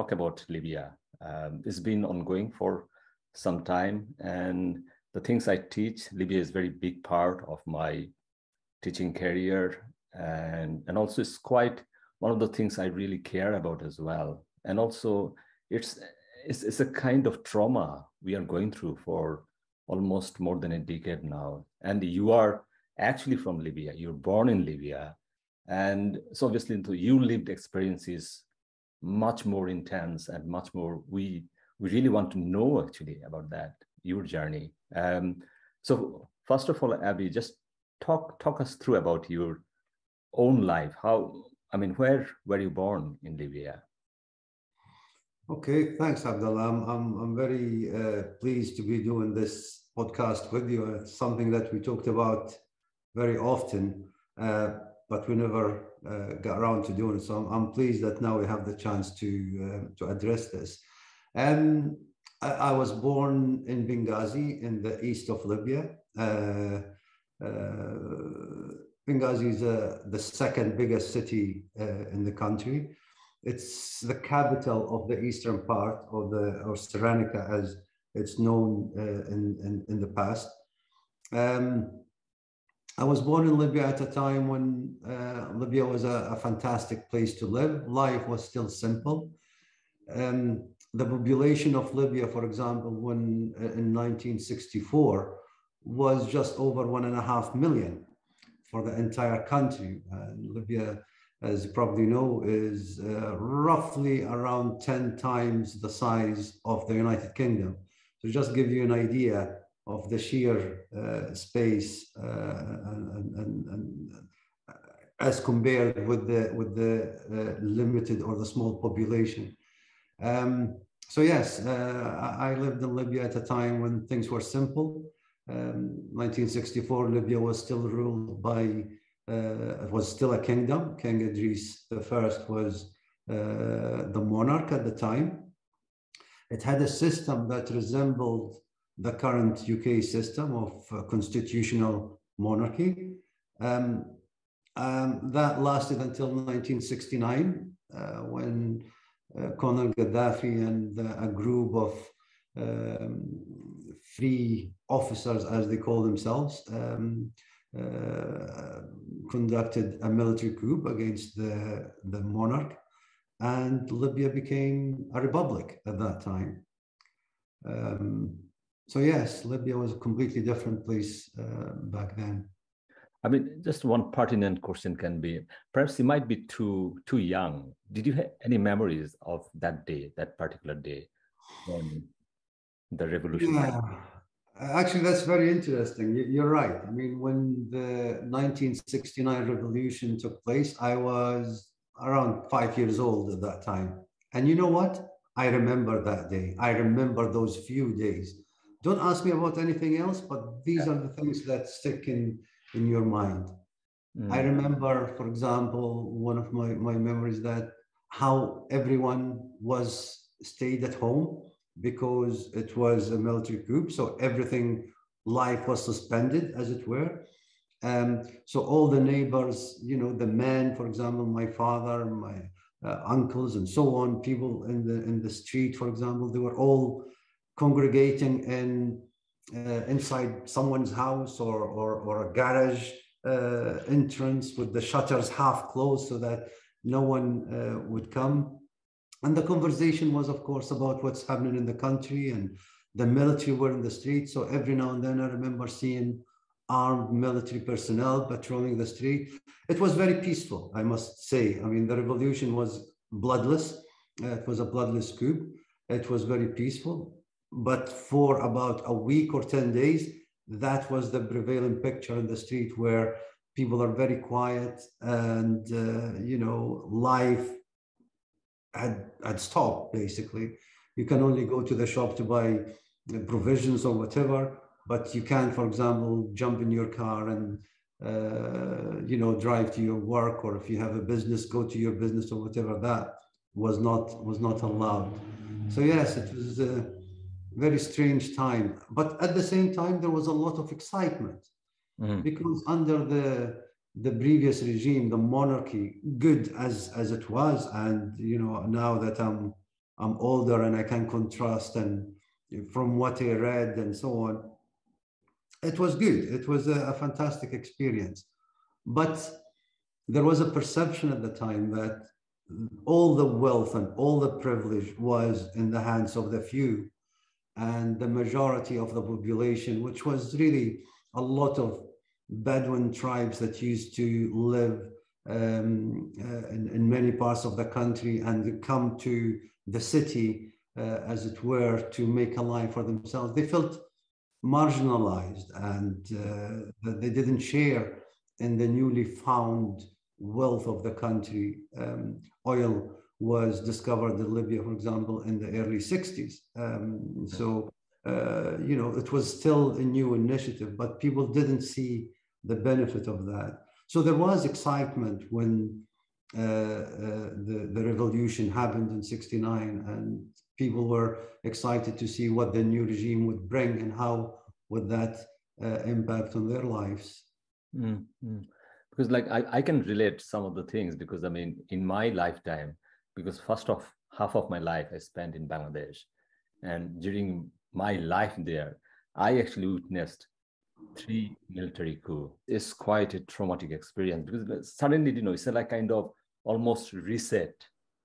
talk about Libya. It's been ongoing for some time, and the things I teach, Libya is a very big part of my teaching career, and also it's quite one of the things I really care about as well. And also it's a kind of trauma we are going through for almost more than a decade now. And you are actually from Libya, you're born in Libya. And so obviously you lived experiences much more intense and much more, we really want to know actually about that, your journey. So first of all, Abby, just talk us through about your own life. Where were you born in Libya? Okay, thanks, Abdullah. I'm very pleased to be doing this podcast with you. It's something that we talked about very often, but we never got around to doing it. So I'm pleased that now we have the chance to address this. I was born in Benghazi in the east of Libya. Benghazi is the second biggest city in the country. It's the capital of the eastern part of or Cyrenaica, as it's known in the past. I was born in Libya at a time when Libya was a fantastic place to live. Life was still simple. The population of Libya, for example, when in 1964 was just over 1.5 million for the entire country. Libya, as you probably know, is roughly around 10 times the size of the United Kingdom. So just give you an idea of the sheer space and as compared with the limited or the small population. So yes, I lived in Libya at a time when things were simple. 1964, Libya was still ruled by, it was still a kingdom. King Idris I was the monarch at the time. It had a system that resembled the current UK system of constitutional monarchy. That lasted until 1969, when al-Gaddafi and a group of free officers, as they call themselves, conducted a military coup against the monarch, and Libya became a republic at that time. So yes, Libya was a completely different place back then. Just one pertinent question can be, perhaps you might be too young. Did you have any memories of that day, that particular day, when the revolution? Yeah, actually, that's very interesting. You're right. When the 1969 revolution took place, I was around 5 years old at that time. And you know what? I remember that day. I remember those few days. Don't ask me about anything else, but these are the things that stick in your mind. I remember, for example, one of my memories, that how everyone stayed at home because it was a military coup. So life was suspended, as it were. So all the neighbors, the men, for example, my father, my uncles, and so on, people in the street, for example, they were all congregating inside someone's house or a garage entrance with the shutters half closed so that no one would come. And the conversation was, of course, about what's happening in the country, and the military were in the street. So every now and then I remember seeing armed military personnel patrolling the street. It was very peaceful, I must say. The revolution was bloodless. It was a bloodless coup. It was very peaceful. But for about a week or 10 days, that was the prevailing picture in the street, where people are very quiet and, life had stopped, basically. You can only go to the shop to buy provisions or whatever, but you can't, for example, jump in your car and, drive to your work, or if you have a business, go to your business or whatever. That was not allowed. So yes, it was a very strange time, but at the same time, there was a lot of excitement because under the previous regime, the monarchy, good as it was, and now that I'm I'm older and I can contrast, and from what I read and so on, it was good. It was a fantastic experience. But there was a perception at the time that all the wealth and all the privilege was in the hands of the few, and the majority of the population, which was really a lot of Bedouin tribes that used to live in many parts of the country and come to the city, as it were, to make a life for themselves. They felt marginalized, and they didn't share in the newly found wealth of the country. Oil was discovered in Libya, for example, in the early 60s. You know, it was still a new initiative, but people didn't see the benefit of that. So there was excitement when the revolution happened in '69, and people were excited to see what the new regime would bring and how would that impact on their lives. Mm-hmm. Because like I can relate some of the things, because I mean, in my lifetime, because half of my life I spent in Bangladesh, and during my life there, I actually witnessed 3 military coups. It's quite a traumatic experience, because suddenly, you know, it's like kind of almost reset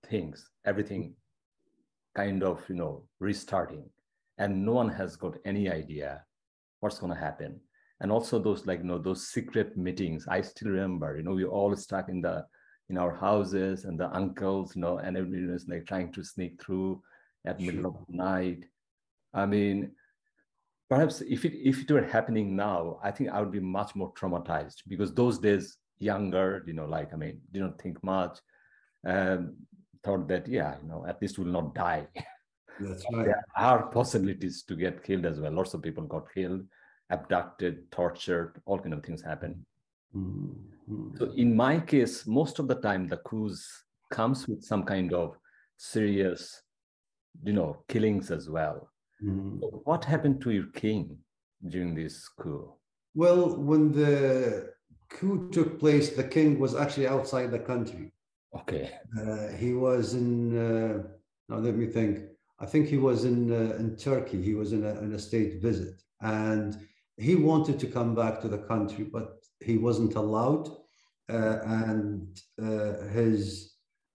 things, everything kind of, you know, restarting, and no one has got any idea what's going to happen. And also those, like, you know, those secret meetings, I still remember, you know, we all stuck in our houses, and the uncles, you know, and everybody was like trying to sneak through at middle of the night. I mean, perhaps if it were happening now, I think I would be much more traumatized, because those days, younger, you know, like, I mean, didn't think much, and thought that, yeah, you know, at least we'll not die. That's right. There are possibilities to get killed as well. Lots of people got killed, abducted, tortured, all kind of things happen. Mm-hmm. So in my case, most of the time, the coups comes with some kind of serious, you know, killings as well. Mm-hmm. So what happened to your king during this coup? Well, when the coup took place, the king was actually outside the country. Okay. He was in, now let me think. I think he was in Turkey. He was in a state visit, and he wanted to come back to the country, but he wasn't allowed.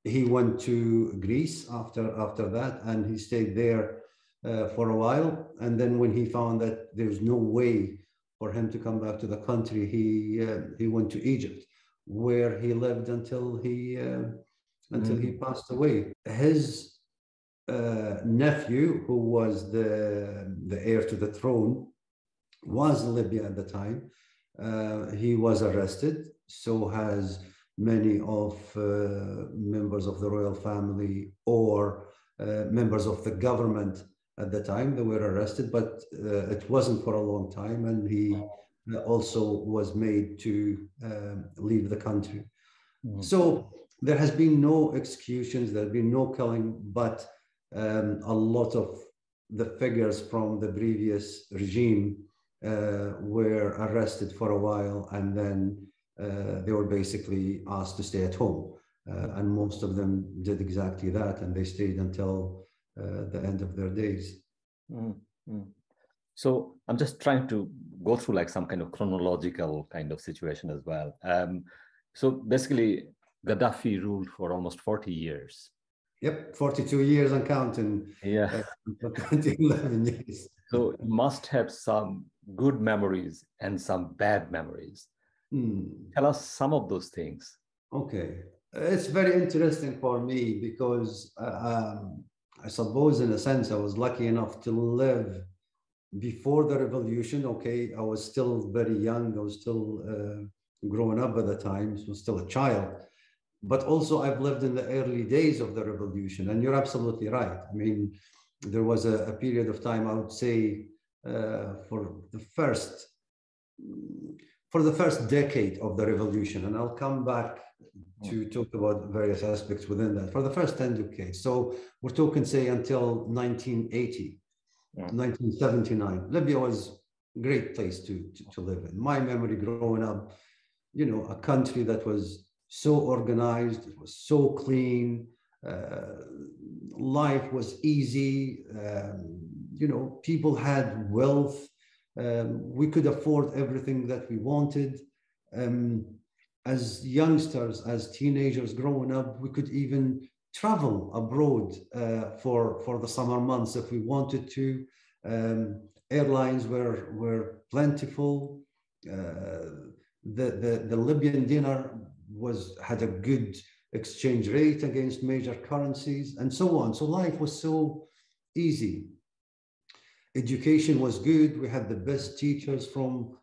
He went to Greece after that, and he stayed there for a while. And then when he found that there's no way for him to come back to the country, he went to Egypt, where he lived until he passed away. His nephew, who was the heir to the throne, was in Libya at the time. He was arrested. So has many of members of the royal family or members of the government at the time. They were arrested, but it wasn't for a long time, and he also was made to leave the country. So there has been no executions, there has been no killing, but a lot of the figures from the previous regime were arrested for a while, and then they were basically asked to stay at home. And most of them did exactly that, and they stayed until the end of their days. Mm-hmm. So I'm just trying to go through like some kind of chronological kind of situation as well. So basically, Gaddafi ruled for almost 40 years. Yep, 42 years and counting. Yeah. 11 years. So you must have some good memories and some bad memories. Tell us some of those things. Okay. It's very interesting for me because I suppose in a sense I was lucky enough to live before the revolution. Okay, I was still very young. I was still growing up at the time, so still a child. But also I've lived in the early days of the revolution, and you're absolutely right. I mean, there was a period of time, I would say, for the first decade of the revolution, and I'll come back to talk about various aspects within that. For the first 10 decades, so we're talking, say, until 1980, 1979, Libya was a great place to live in. My memory growing up, you know, a country that was so organized, it was so clean, life was easy. People had wealth. We could afford everything that we wanted. As youngsters, as teenagers growing up, we could even travel abroad for the summer months if we wanted to. Airlines were plentiful. The Libyan dinar had a good exchange rate against major currencies and so on. So life was so easy. Education was good. We had the best teachers from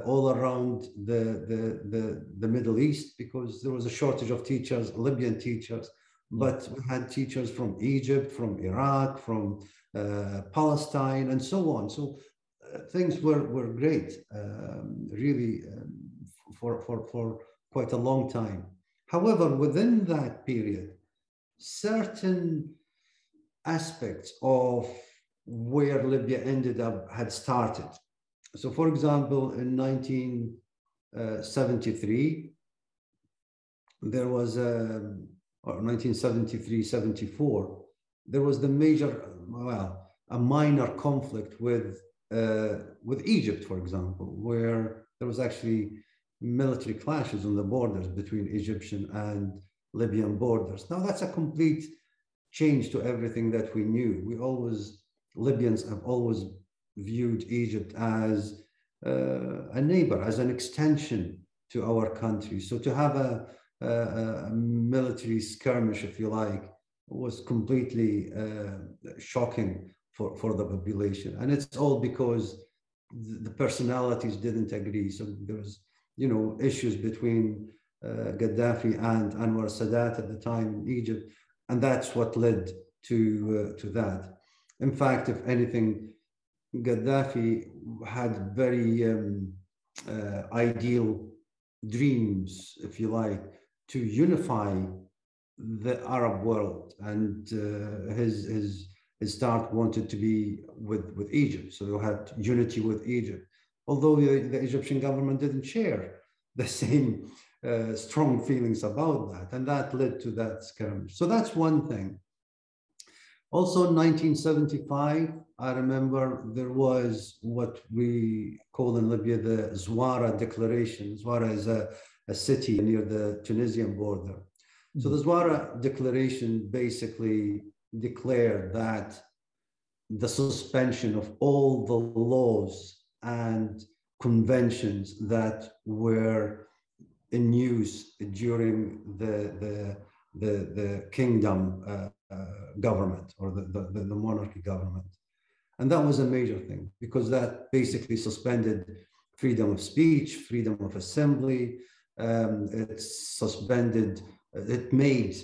all around the Middle East, because there was a shortage of teachers, Libyan teachers, but we had teachers from Egypt, from Iraq, from Palestine, and so on. So things were great, really, for quite a long time. However, within that period, certain aspects of where Libya ended up had started. So, for example, in 1973, there was or 1973-74, there was the major, a minor conflict with Egypt, for example, where there was actually military clashes on the borders between Egyptian and Libyan borders. Now, that's a complete change to everything that we knew. Libyans have always viewed Egypt as a neighbor, as an extension to our country. So to have a military skirmish, if you like, was completely shocking for the population. And it's all because the personalities didn't agree. So there was, issues between Gaddafi and Anwar Sadat at the time in Egypt. And that's what led to that. In fact, if anything, Gaddafi had very ideal dreams, if you like, to unify the Arab world, and his start wanted to be with Egypt. So you had unity with Egypt, although the Egyptian government didn't share the same strong feelings about that, and that led to that skirmish. So that's one thing. Also, in 1975, I remember there was what we call in Libya the Zwara Declaration. Zwara is a city near the Tunisian border. So the Zwara Declaration basically declared that the suspension of all the laws and conventions that were in use during the kingdom government, or the monarchy government. And that was a major thing, because that basically suspended freedom of speech, freedom of assembly. It made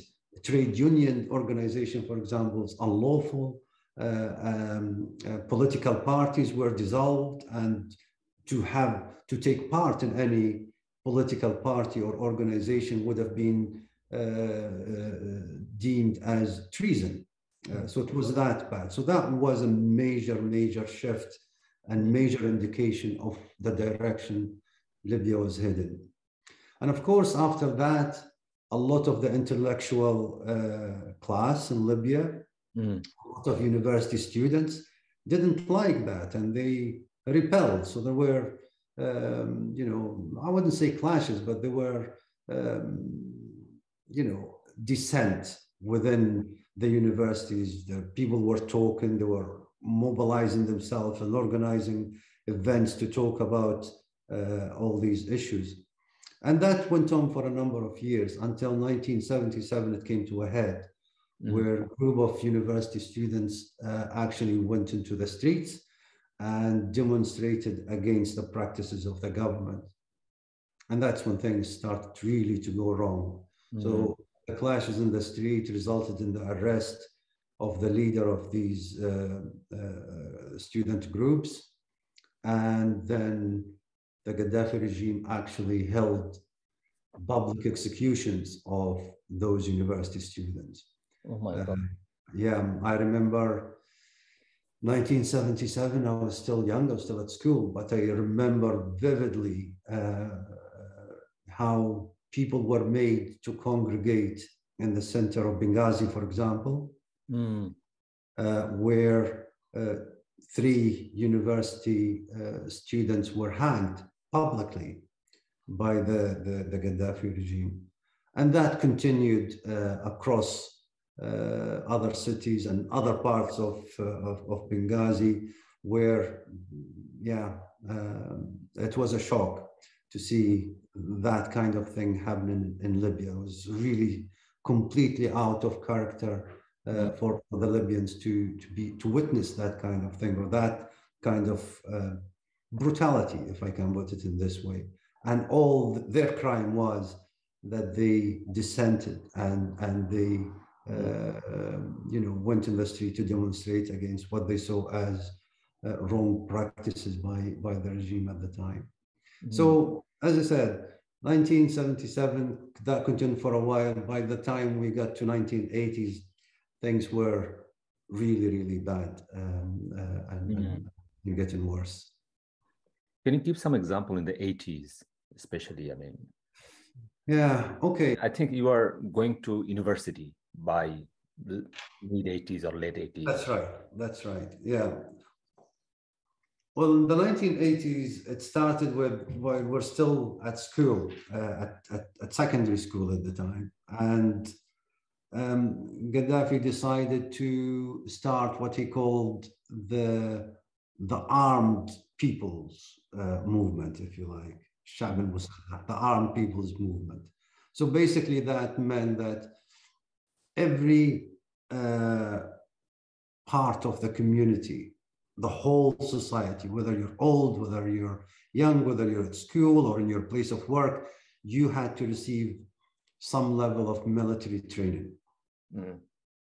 trade union organization, for example, unlawful. Political parties were dissolved, and to take part in any political party or organization would have been deemed as treason. So it was that bad. So that was a major shift and major indication of the direction Libya was headed. And of course, after that, a lot of the intellectual class in Libya, a lot of university students didn't like that, and they repelled. So there were, I wouldn't say clashes, but there were, dissent within the universities. The people were talking, they were mobilizing themselves and organizing events to talk about all these issues. And that went on for a number of years until 1977, it came to a head, where a group of university students actually went into the streets and demonstrated against the practices of the government. And that's when things started really to go wrong. So the clashes in the street resulted in the arrest of the leader of these student groups. And then the Gaddafi regime actually held public executions of those university students. Oh my God. I remember 1977, I was still young, I was still at school, but I remember vividly how people were made to congregate in the center of Benghazi, for example, Mm. where 3 university students were hanged publicly by the Gaddafi regime. And that continued across other cities and other parts of Benghazi, where, it was a shock to see that kind of thing happening in Libya. It was really completely out of character for the Libyans to witness that kind of thing, or that kind of brutality, if I can put it in this way. And all their crime was that they dissented and they went in the street to demonstrate against what they saw as wrong practices by the regime at the time. So, as I said, 1977, that continued for a while. By the time we got to 1980s, things were really, really bad and getting worse. Can you give some example in the 80s, especially? I mean, yeah, okay. I think you are going to university by the mid 80s or late 80s. That's right. Yeah. Well, in the 1980s, it started while we're still at school, at secondary school at the time. And Gaddafi decided to start what he called the armed people's movement, if you like, the armed people's movement. So basically that meant that every part of the community, the whole society, whether you're old, whether you're young, whether you're at school or in your place of work, you had to receive some level of military training. Mm.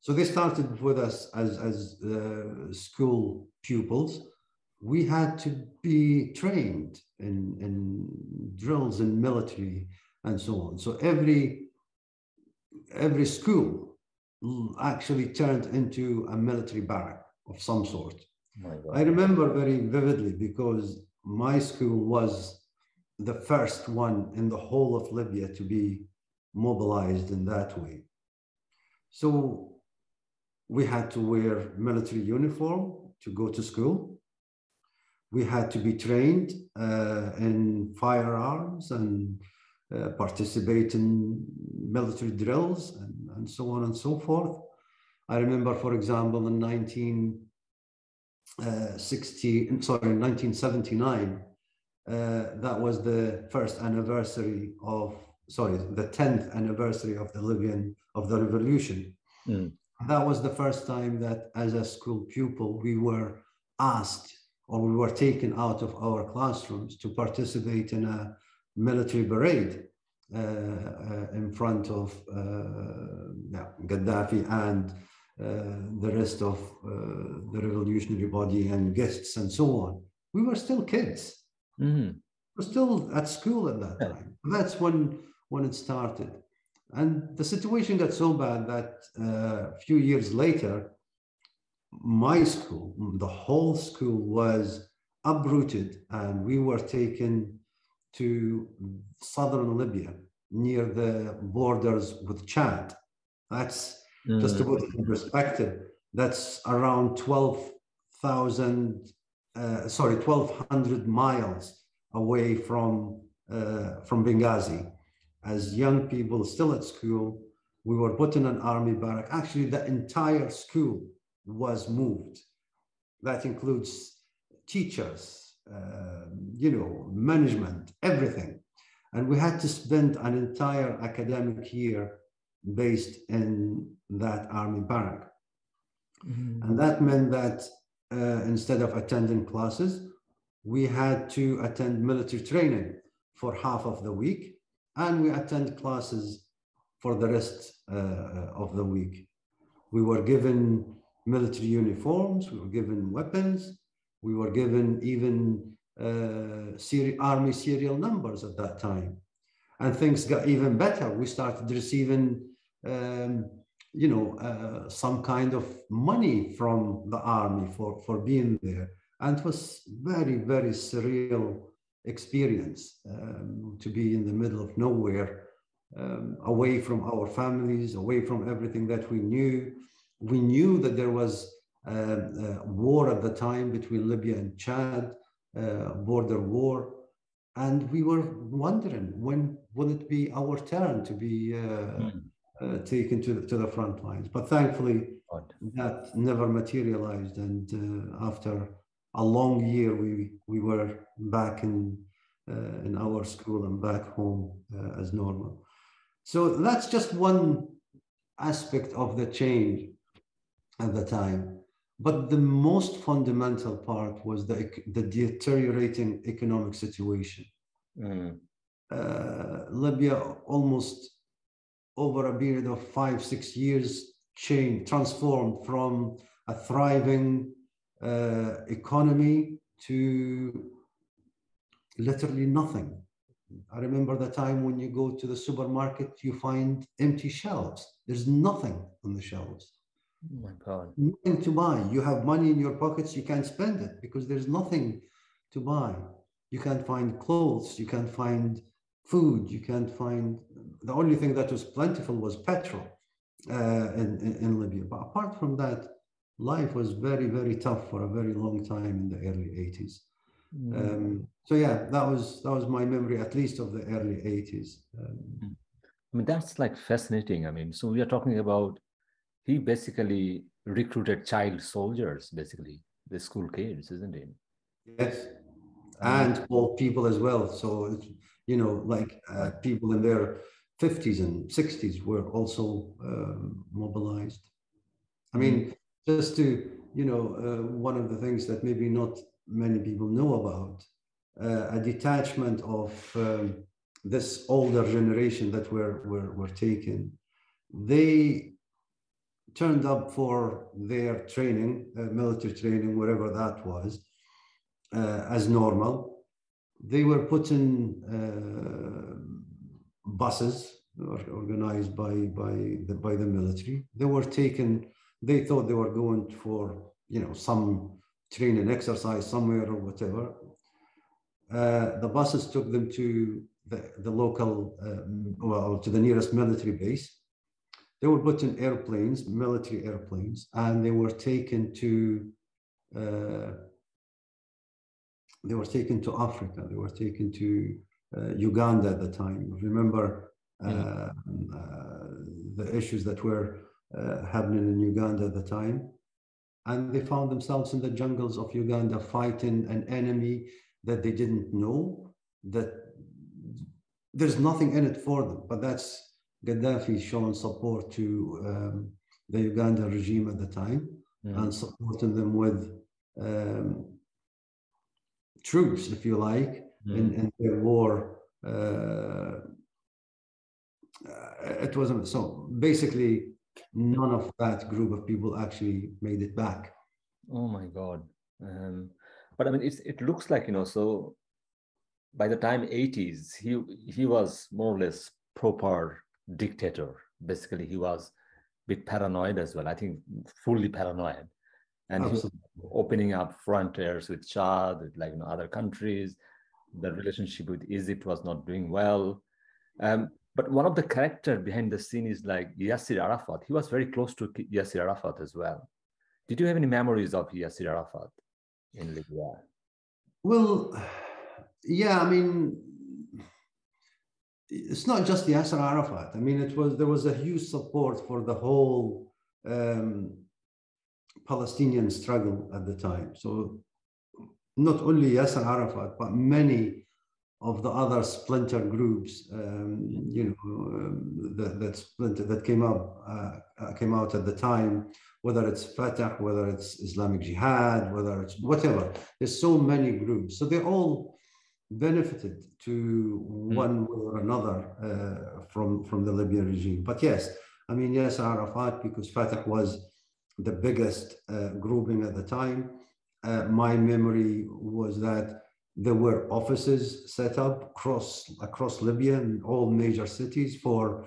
So they started with us as school pupils. We had to be trained in drills in military and so on. So every school actually turned into a military barrack of some sort. I remember very vividly because my school was the first one in the whole of Libya to be mobilized in that way. So we had to wear military uniform to go to school. We had to be trained in firearms and participate in military drills and so on and so forth. I remember, for example, in 1979, that was the 10th anniversary of the revolution. Mm. That was the first time that as a school pupil, we were asked or we were taken out of our classrooms to participate in a military parade in front of Gaddafi and the rest of the revolutionary body and guests and so on. We were still kids. Mm-hmm. We were still at school at that time. That's when it started. And the situation got so bad that a few years later, my school, the whole school was uprooted and we were taken to southern Libya near the borders with Chad. That's just to put it in perspective, that's around 1,200 miles away from Benghazi. As young people still at school, we were put in an army barrack. Actually, the entire school was moved. That includes teachers, management, everything. And we had to spend an entire academic year based in that army barrack. Mm-hmm. And that meant that instead of attending classes, we had to attend military training for half of the week, and we attend classes for the rest of the week. We were given military uniforms, we were given weapons, we were given even army serial numbers at that time. And things got even better. We started receiving some kind of money from the army for being there. And it was very, very surreal experience to be in the middle of nowhere away from our families, away from everything that we knew. We knew that there was war at the time between Libya and Chad, border war. And we were wondering, when will it be our turn to be taken to the front lines? But thankfully, that never materialized. And after a long year, we were back in our school and back home as normal. So that's just one aspect of the change at the time. But the most fundamental part was the deteriorating economic situation. Libya, almost over a period of 5-6 years, transformed from a thriving economy to literally nothing. I remember the time when you go to the supermarket, you find empty shelves. There's nothing on the shelves. Oh my God. Nothing to buy. You have money in your pockets, you can't spend it because there's nothing to buy. You can't find clothes, you can't find food, you can't find, the only thing that was plentiful was petrol in Libya. But apart from that, life was very, very tough for a very long time in the early 80s. So yeah, that was my memory, at least of the early 80s. I mean, that's like fascinating. I mean, so we are talking about, he basically recruited child soldiers, basically, the school kids, isn't it? Yes, and old people as well. So, you know, like people in their 50s and 60s were also mobilized. I mean, just to, you know, one of the things that maybe not many people know about, a detachment of this older generation that were taken, they turned up for their training, military training, wherever that was, as normal. They were put in buses organized by the military. They were taken. They thought they were going for, you know, some training exercise somewhere or whatever. The buses took them to the local, well, to the nearest military base. They were put in airplanes, military airplanes, and they were taken to Africa. They were taken to Uganda at the time. Remember the issues that were happening in Uganda at the time. And they found themselves in the jungles of Uganda fighting an enemy that they didn't know, that there's nothing in it for them. But that's Gaddafi showing support to the Uganda regime at the time and supporting them with troops, if you like, in their war. It wasn't so. Basically, none of that group of people actually made it back. Oh my God. But I mean, it looks like, you know, so by the time 80s, he was more or less proper dictator. Basically, he was a bit paranoid as well. I think fully paranoid. And Absolutely. he was opening up frontiers with Chad, with, like, you know, other countries. The relationship with Egypt was not doing well. But one of the characters behind the scene is like Yasser Arafat. He was very close to Yasser Arafat as well. Did you have any memories of Yasser Arafat in Libya? Well, yeah, I mean, it's not just Yasser Arafat. I mean, there was a huge support for the whole Palestinian struggle at the time. So not only Yasser Arafat, but many of the other splinter groups, that came out at the time, whether it's Fatah, whether it's Islamic Jihad, whether it's whatever. There's so many groups, so they all benefited to one way or another from the Libyan regime. But yes, I mean, Yasser Arafat, because Fatah was the biggest grouping at the time. My memory was that there were offices set up across Libya in all major cities for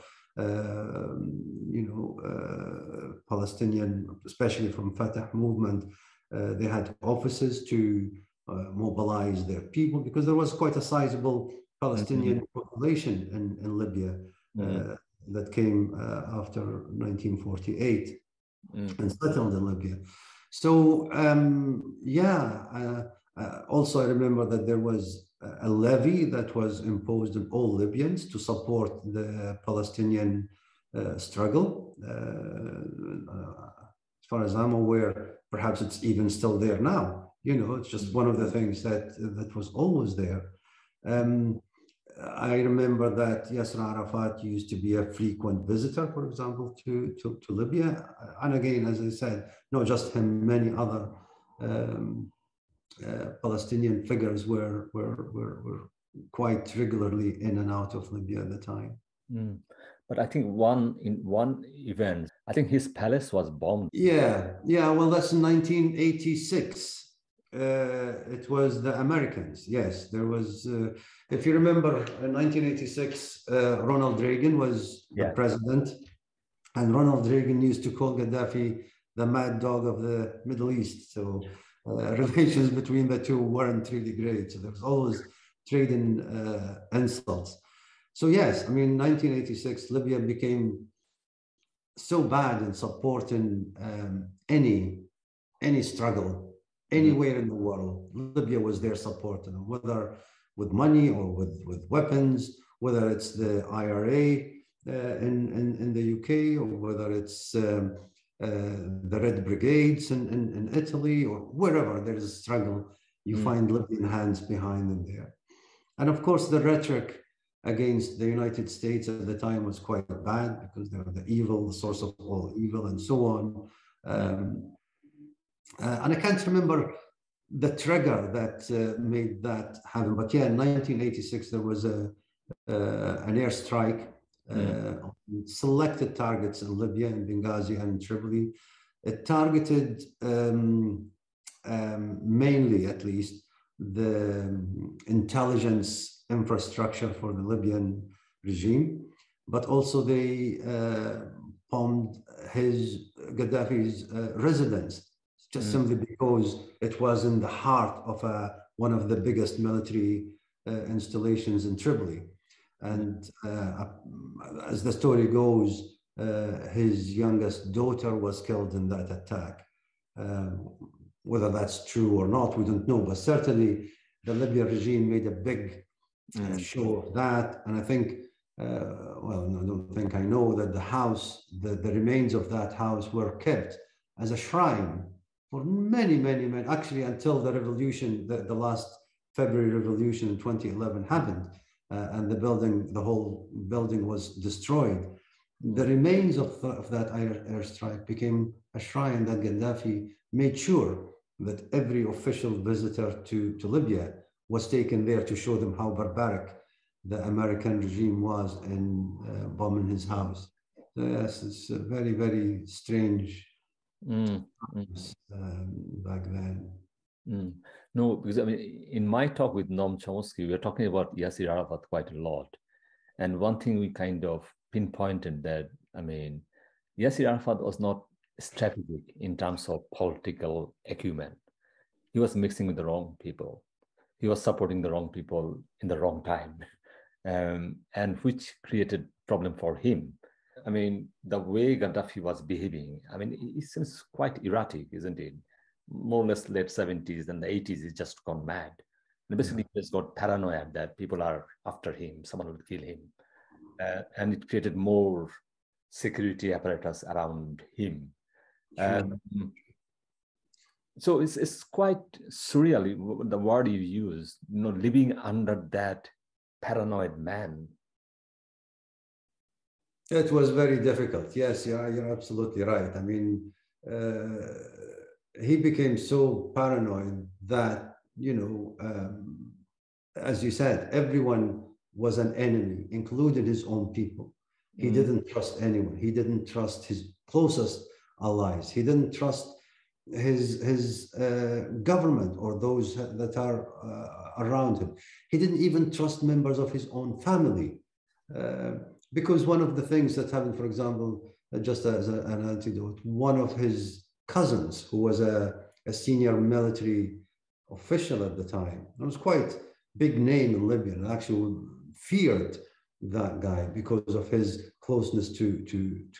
Palestinian, especially from Fatah movement. They had offices to mobilize their people, because there was quite a sizable Palestinian population in Libya. that came after 1948 and settled in Libya. So also I remember that there was a levy that was imposed on all Libyans to support the Palestinian struggle. As far as I'm aware, perhaps it's even still there now. You know, it's just one of the things that was always there. I remember that Yasser Arafat used to be a frequent visitor, for example, to Libya. And again, as I said, not just him, many other Palestinian figures were quite regularly in and out of Libya at the time. But I think in one event, I think his palace was bombed. Yeah. Well, that's in 1986. It was the Americans. Yes, there was. If you remember, in 1986, Ronald Reagan was the president, and Ronald Reagan used to call Gaddafi the mad dog of the Middle East. So relations between the two weren't really great. So there was always trading insults. So yes, I mean, 1986, Libya became so bad in supporting any struggle anywhere in the world. Libya was there supporting them, whether with money or with weapons, whether it's the IRA in the UK, or whether it's the Red Brigades in Italy, or wherever there is a struggle, you find Libyan hands behind them there. And of course, the rhetoric against the United States at the time was quite bad, because they were the evil, the source of all evil, and so on. And I can't remember the trigger that made that happen. But yeah, in 1986, there was an airstrike on selected targets in Libya, in Benghazi and in Tripoli. It targeted mainly, at least, the intelligence infrastructure for the Libyan regime, but also they bombed Gaddafi's residence, just simply because it was in the heart of one of the biggest military installations in Tripoli. And as the story goes, his youngest daughter was killed in that attack. Whether that's true or not, we don't know, but certainly the Libyan regime made a big show of that. And I think, well, no, I don't think, I know that the house, the remains of that house were kept as a shrine for many, actually until the revolution, the last February revolution in 2011 happened, and the whole building was destroyed. The remains of that airstrike became a shrine that Gaddafi made sure that every official visitor to Libya was taken there to show them how barbaric the American regime was in bombing his house. So yes, it's a very, very strange back then. No, because I mean, in my talk with Noam Chomsky, we were talking about Yasser Arafat quite a lot. And one thing we kind of pinpointed that, I mean, Yasser Arafat was not strategic in terms of political acumen. He was mixing with the wrong people. He was supporting the wrong people in the wrong time, and which created problem for him. I mean, the way Gaddafi was behaving, I mean, it seems quite erratic, isn't it? More or less late 70s and the 80s, he's just gone mad. And basically, he just got paranoid that people are after him, someone will kill him. And it created more security apparatus around him. So it's quite surreal, the word you use, you know, living under that paranoid man. It was very difficult. Yes, you're absolutely right. I mean, he became so paranoid that, you know, as you said, everyone was an enemy, including his own people. He didn't trust anyone. He didn't trust his closest allies. He didn't trust his government or those that are around him. He didn't even trust members of his own family. Because one of the things that happened, for example, just as an antidote, one of his cousins, who was a senior military official at the time, it was quite big name in Libya, and actually feared that guy because of his closeness to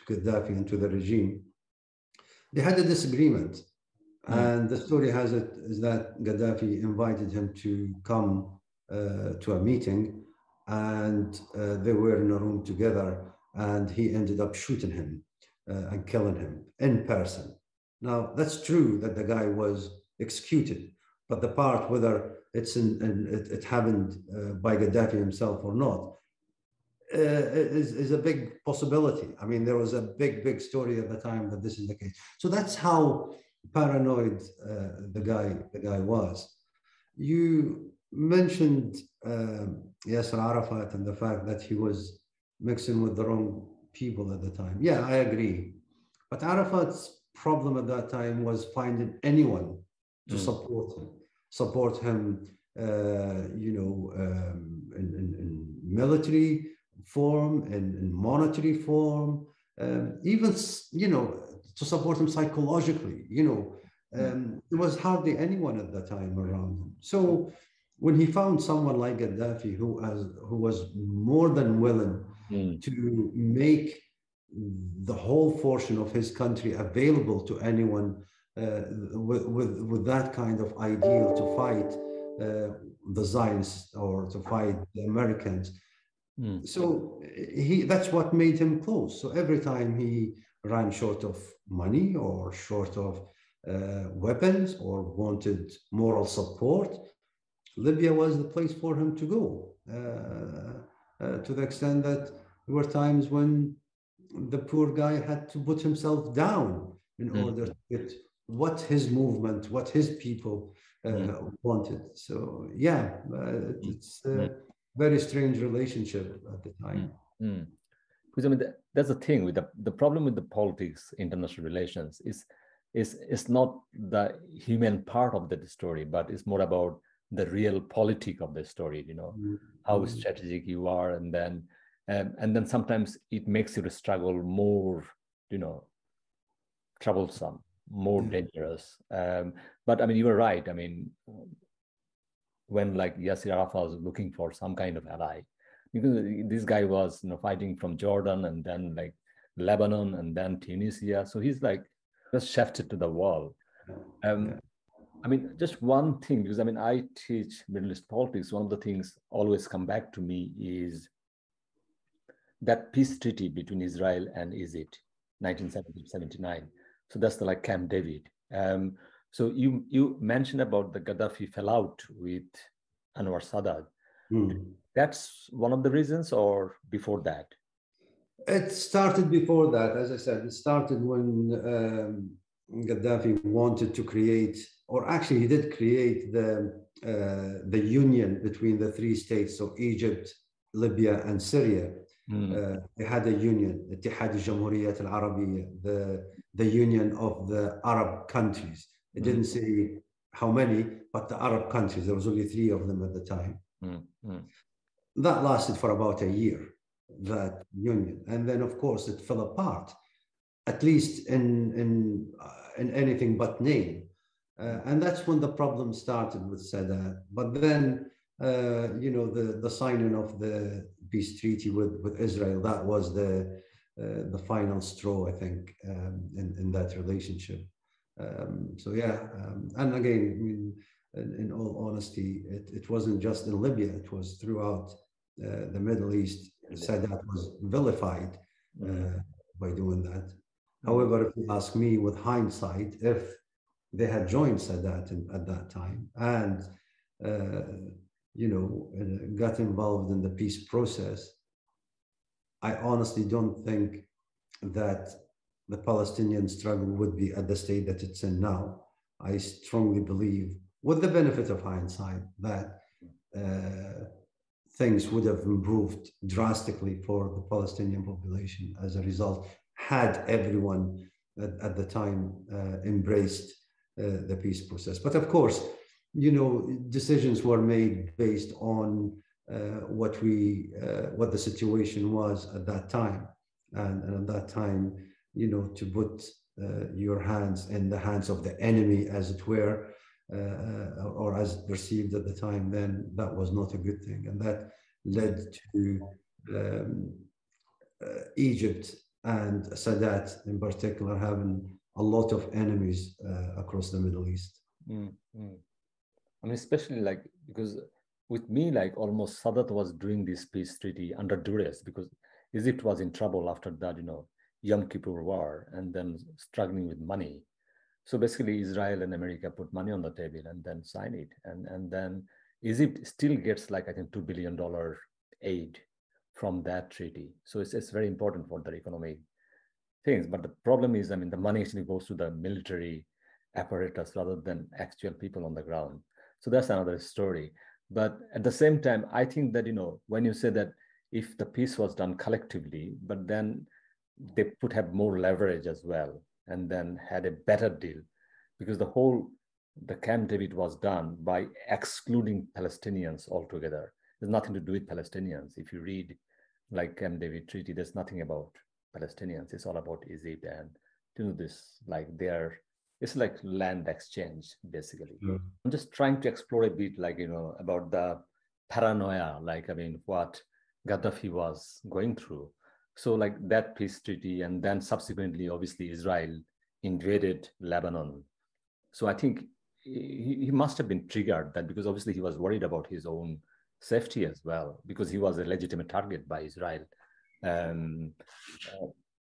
Gaddafi and to the regime. They had a disagreement. And the story has it is that Gaddafi invited him to come to a meeting, and they were in a room together, and he ended up shooting him and killing him in person. Now, that's true that the guy was executed, but the part whether it happened by Gaddafi himself or not is a big possibility. I mean, there was a big story at the time that this is the case. So that's how paranoid the guy was. You mentioned Yasser Arafat and the fact that he was mixing with the wrong people at the time. Yeah, I agree. But Arafat's problem at that time was finding anyone to support him, in military form, in monetary form, even, to support him psychologically. There was hardly anyone at the time around him. So when he found someone like Gaddafi who was more than willing to make the whole portion of his country available to anyone with that kind of ideal to fight the Zionists or to fight the Americans. So that's what made him close. So every time he ran short of money or short of weapons or wanted moral support, Libya was the place for him to go, to the extent that there were times when the poor guy had to put himself down in order to get what his movement, what his people wanted. So yeah, it's a very strange relationship at the time. Because I mean, that's the thing with the problem with the politics, international relations is not the human part of the story, but it's more about the real politic of the story. How strategic you are, and then sometimes it makes you struggle more, troublesome, more dangerous. But I mean, you were right. I mean, when like Yasser Arafat was looking for some kind of ally, because this guy was fighting from Jordan and then like Lebanon and then Tunisia, so he's like just shafted to the wall. I mean, just one thing, because I mean, I teach Middle East politics. One of the things always come back to me is that peace treaty between Israel and Egypt, 1979. So that's the like Camp David. So you mentioned about the Gaddafi fell out with Anwar Sadat. That's one of the reasons, or before that? It started before that. As I said, it started when Gaddafi wanted to create, or actually he did create the union between the three states, so Egypt, Libya, and Syria. They had a union, Ittihad al-Jamhuriyat al-Arabiyya, the union of the Arab countries. It didn't say how many, but the Arab countries. There was only 3 of them at the time. That lasted for about a year, that union, and then of course it fell apart, at least in anything but name, and that's when the problem started with Sadat. But then the signing of the peace treaty with Israel, that was the final straw, I think, in that relationship. So yeah, and again, I mean, in all honesty, it wasn't just in Libya, it was throughout the Middle East. Sadat was vilified by doing that. However, if you ask me with hindsight, if they had joined Sadat at that time and got involved in the peace process, I honestly don't think that the Palestinian struggle would be at the state that it's in now. I strongly believe, with the benefit of hindsight, that things would have improved drastically for the Palestinian population as a result, had everyone at the time embraced the peace process. But of course, decisions were made based on what the situation was at that time, and at that time, to put your hands in the hands of the enemy, as it were, or as perceived at the time, then that was not a good thing, and that led to um, Egypt and Sadat in particular having a lot of enemies across the Middle East. Mm, mm. I mean, especially like, because with me, like almost Sadat was doing this peace treaty under duress because Egypt was in trouble after that, Yom Kippur War and then struggling with money. So basically, Israel and America put money on the table and then sign it. And then Egypt still gets like, I think, $2 billion aid from that treaty. So it's very important for their economic things. But the problem is, I mean, the money actually goes to the military apparatus rather than actual people on the ground. So that's another story. But at the same time, I think that, when you say that if the peace was done collectively, but then they could have more leverage as well and then had a better deal, because the Camp David was done by excluding Palestinians altogether. There's nothing to do with Palestinians. If you read like Camp David Treaty, there's nothing about Palestinians. It's all about Egypt and this, like it's like land exchange, basically. Mm. I'm just trying to explore a bit, like, about the paranoia, like, I mean, what Gaddafi was going through. So like that peace treaty, and then subsequently, obviously, Israel invaded Lebanon. So I think he must have been triggered that, because obviously he was worried about his own safety as well, because he was a legitimate target by Israel.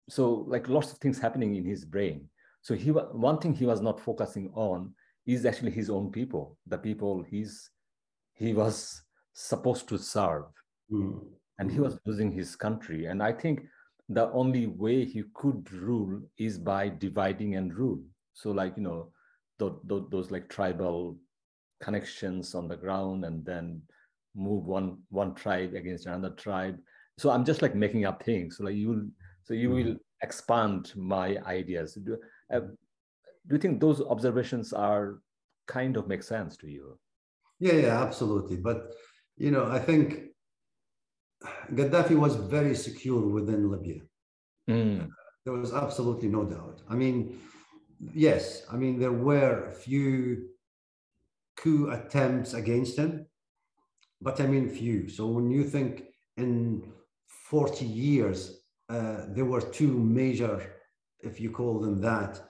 So like lots of things happening in his brain. So one thing he was not focusing on is actually his own people, the people he was supposed to serve. Mm. And he was losing his country. And I think the only way he could rule is by dividing and rule. So like, those like tribal connections on the ground, and then move one tribe against another tribe. So I'm just like making up things. So like you will expand my ideas. Do you think those observations are kind of make sense to you? Yeah, absolutely. But, I think Gaddafi was very secure within Libya. Mm. There was absolutely no doubt. I mean, yes, I mean, there were a few coup attempts against him, but I mean, few. So when you think in 40 years, there were two major, if you call them that,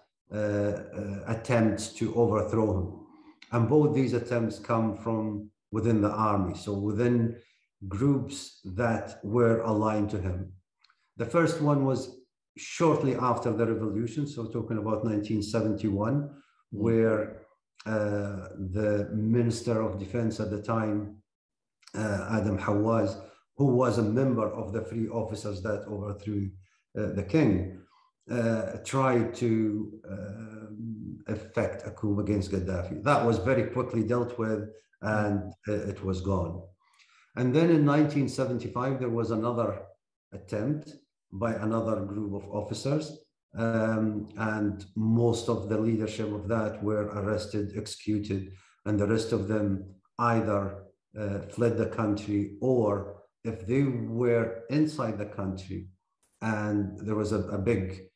attempts to overthrow him. And both these attempts come from within the army. So within groups that were aligned to him. The first one was shortly after the revolution, so talking about 1971, where the Minister of Defense at the time, Adam Hawaz, who was a member of the Free Officers that overthrew the king, tried to effect a coup against Gaddafi. That was very quickly dealt with, and it was gone. And then in 1975, there was another attempt by another group of officers, and most of the leadership of that were arrested, executed, and the rest of them either fled the country, or if they were inside the country and there was a big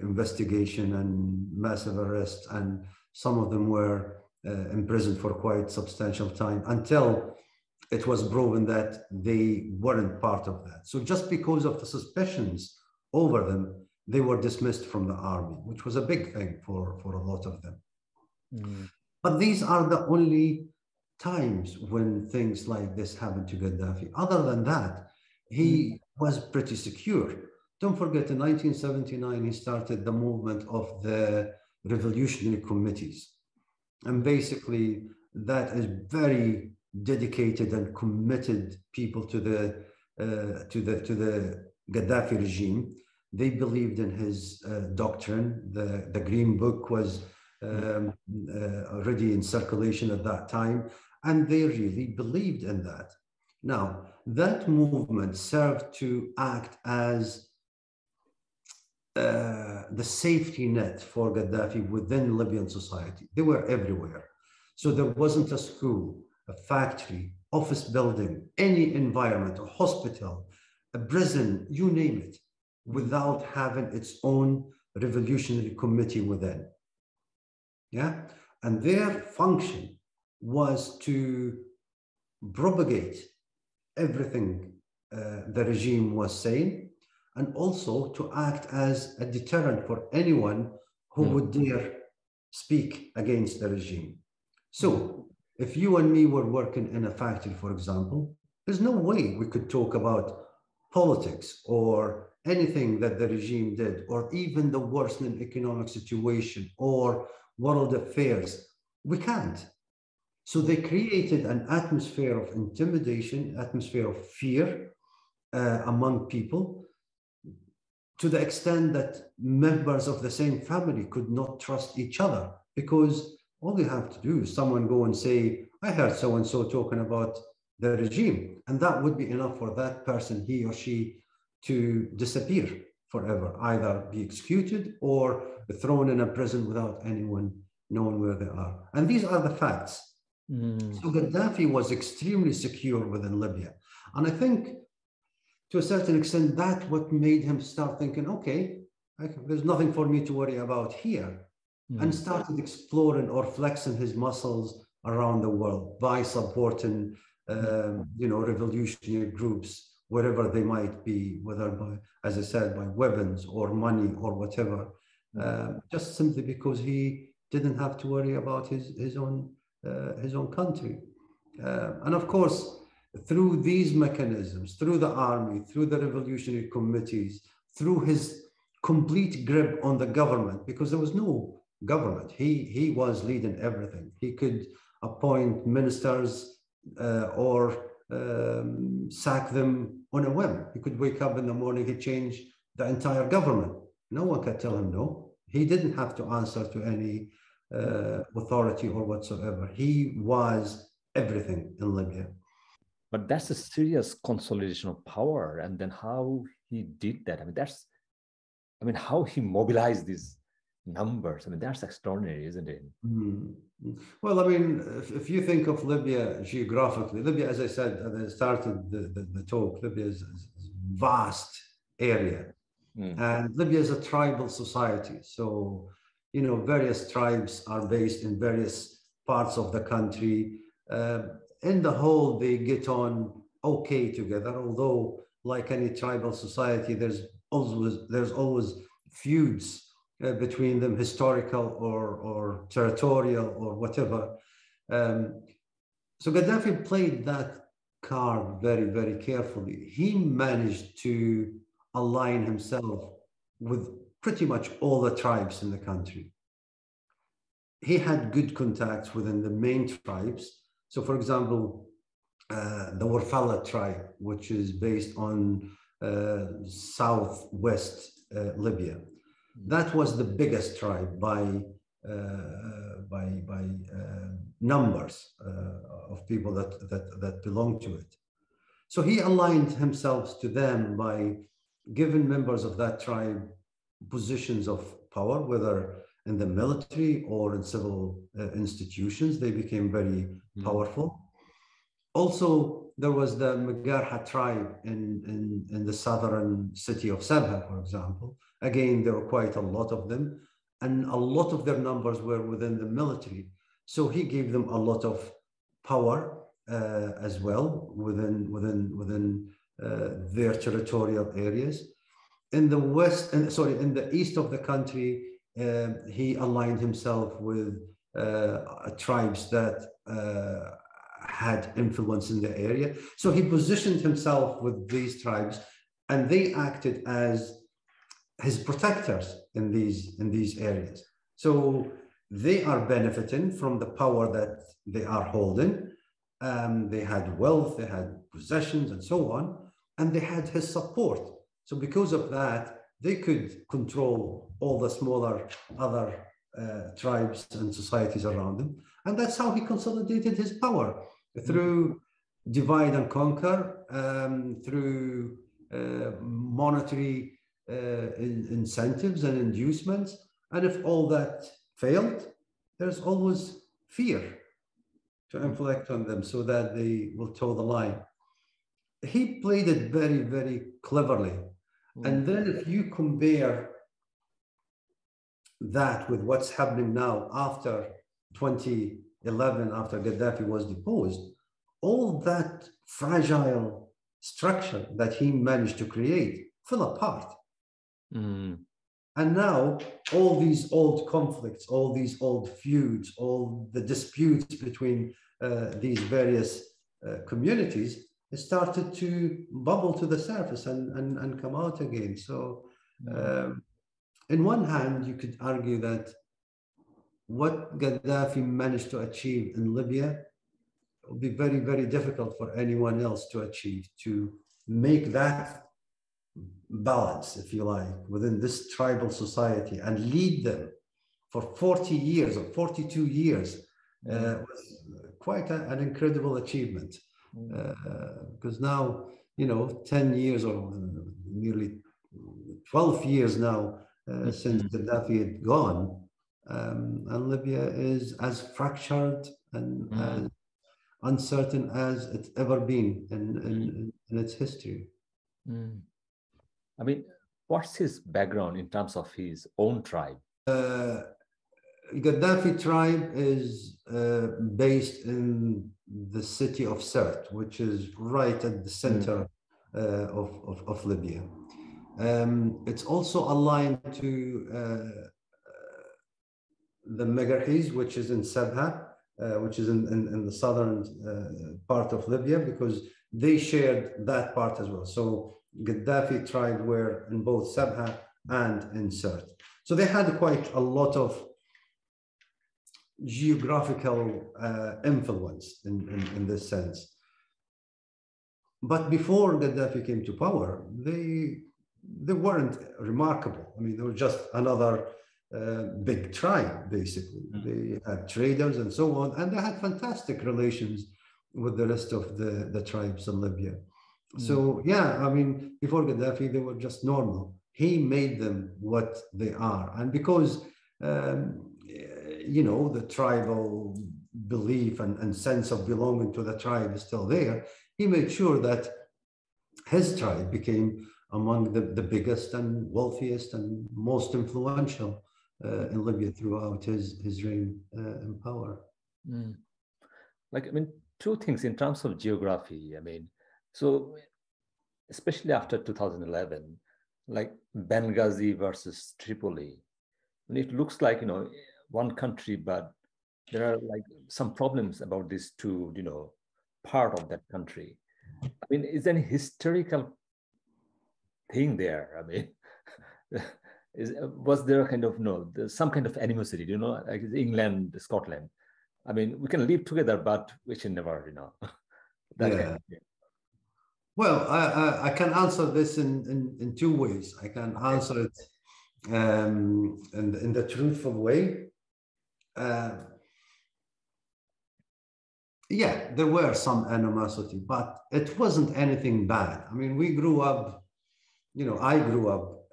investigation and massive arrest, and some of them were imprisoned for quite substantial time until it was proven that they weren't part of that. So just because of the suspicions over them, they were dismissed from the army, which was a big thing for a lot of them. Mm. But these are the only times when things like this happened to Gaddafi. Other than that, he was pretty secure. Don't forget, in 1979, he started the movement of the revolutionary committees. And basically, that is very dedicated and committed people to the Gaddafi regime. They believed in his doctrine. The Green Book was already in circulation at that time, and they really believed in that. Now, that movement served to act as the safety net for Gaddafi within Libyan society. They were everywhere. So there wasn't a school, a factory, office building, any environment, a hospital, a prison, you name it, without having its own revolutionary committee within. Yeah? And their function was to propagate everything the regime was saying, and also to act as a deterrent for anyone who would dare speak against the regime. So if you and me were working in a factory, for example, there's no way we could talk about politics or anything that the regime did, or even the worsening economic situation or world affairs. We can't. So they created an atmosphere of intimidation, atmosphere of fear among people, to the extent that members of the same family could not trust each other, because all you have to do is someone go and say, I heard so-and-so talking about the regime, and that would be enough for that person, he or she, to disappear forever, either be executed or thrown in a prison without anyone knowing where they are. And these are the facts. So Gaddafi was extremely secure within Libya. And I think to a certain extent, that's what made him start thinking, okay, there's nothing for me to worry about here. And started exploring or flexing his muscles around the world by supporting, revolutionary groups, wherever they might be, whether by, as I said, by weapons or money or whatever, just simply because he didn't have to worry about his own country. And of course, through these mechanisms, through the army, through the revolutionary committees, through his complete grip on the government, because there was no government. He was leading everything. He could appoint ministers or sack them on a whim. He could wake up in the morning, he'd change the entire government. No one could tell him no. He didn't have to answer to any authority or whatsoever. He was everything in Libya. But that's a serious consolidation of power. And then how he did that, how he mobilized these numbers. that's extraordinary, isn't it? Well, if you think of Libya geographically, Libya, as I said at the start of the talk, Libya is a vast area. And Libya is a tribal society. So, various tribes are based in various parts of the country. In the whole, they get on okay together, although like any tribal society, there's always feuds between them, historical or territorial or whatever. So Gaddafi played that card very, very carefully. He managed to align himself with pretty much all the tribes in the country. He had good contacts within the main tribes. So for example, the Warfala tribe, which is based on southwest Libya. That was the biggest tribe by numbers of people that belong to it. So he aligned himself to them by giving members of that tribe positions of power, whether in the military or in civil institutions. They became very powerful. Also, there was the Magarha tribe in the southern city of Sabha, for example. Again, there were quite a lot of them, and a lot of their numbers were within the military. So he gave them a lot of power as well within their territorial areas. In the in the east of the country, he aligned himself with tribes that had influence in the area. So he positioned himself with these tribes, and they acted as his protectors in these areas. So they are benefiting from the power that they are holding. They had wealth, they had possessions, and so on, and they had his support. So because of that, they could control all the smaller other tribes and societies around them. And that's how he consolidated his power, through divide and conquer, through monetary incentives and inducements. And if all that failed, there's always fear to inflict on them so that they will toe the line. He played it very, very cleverly. And then if you compare that with what's happening now after 2011, after Gaddafi was deposed, all that fragile structure that he managed to create fell apart. Mm. And now all these old conflicts, all these old feuds, all the disputes between these various communities started to bubble to the surface and come out again. So in one hand, you could argue that what Gaddafi managed to achieve in Libya will be very, very difficult for anyone else to achieve, to make that balance, if you like, within this tribal society and lead them for 40 years or 42 years was quite an incredible achievement. Because now, 10 years or nearly 12 years now since Gaddafi had gone, and Libya is as fractured and as uncertain as it's ever been in its history. I mean, what's his background in terms of his own tribe? Gaddafi tribe is based in the city of Sirte, which is right at the center of Libya. It's also aligned to the Megarhiz, which is in Sabha, which is in the southern part of Libya, because they shared that part as well. So Gaddafi tribe were in both Sabha and in Sirte. So they had quite a lot of geographical influence in this sense. But before Gaddafi came to power, they weren't remarkable. I mean, they were just another big tribe, basically. They had traders and so on, and they had fantastic relations with the rest of the tribes in Libya. So yeah, I mean, before Gaddafi, they were just normal. He made them what they are. And because, the tribal belief and sense of belonging to the tribe is still there, he made sure that his tribe became among the biggest and wealthiest and most influential in Libya throughout his reign in power. Like, I mean, two things in terms of geography. I mean, so especially after 2011, like Benghazi versus Tripoli, and it looks like, one country, but there are like some problems about these two, part of that country. I mean, is there any historical thing there? I mean, was there a kind of, some kind of animosity, like England, Scotland? I mean, we can live together, but we should never, that kind of thing. Well, I can answer this in two ways. I can answer it in the truthful way. Yeah, there were some animosity, but it wasn't anything bad. I mean, we grew up, I grew up,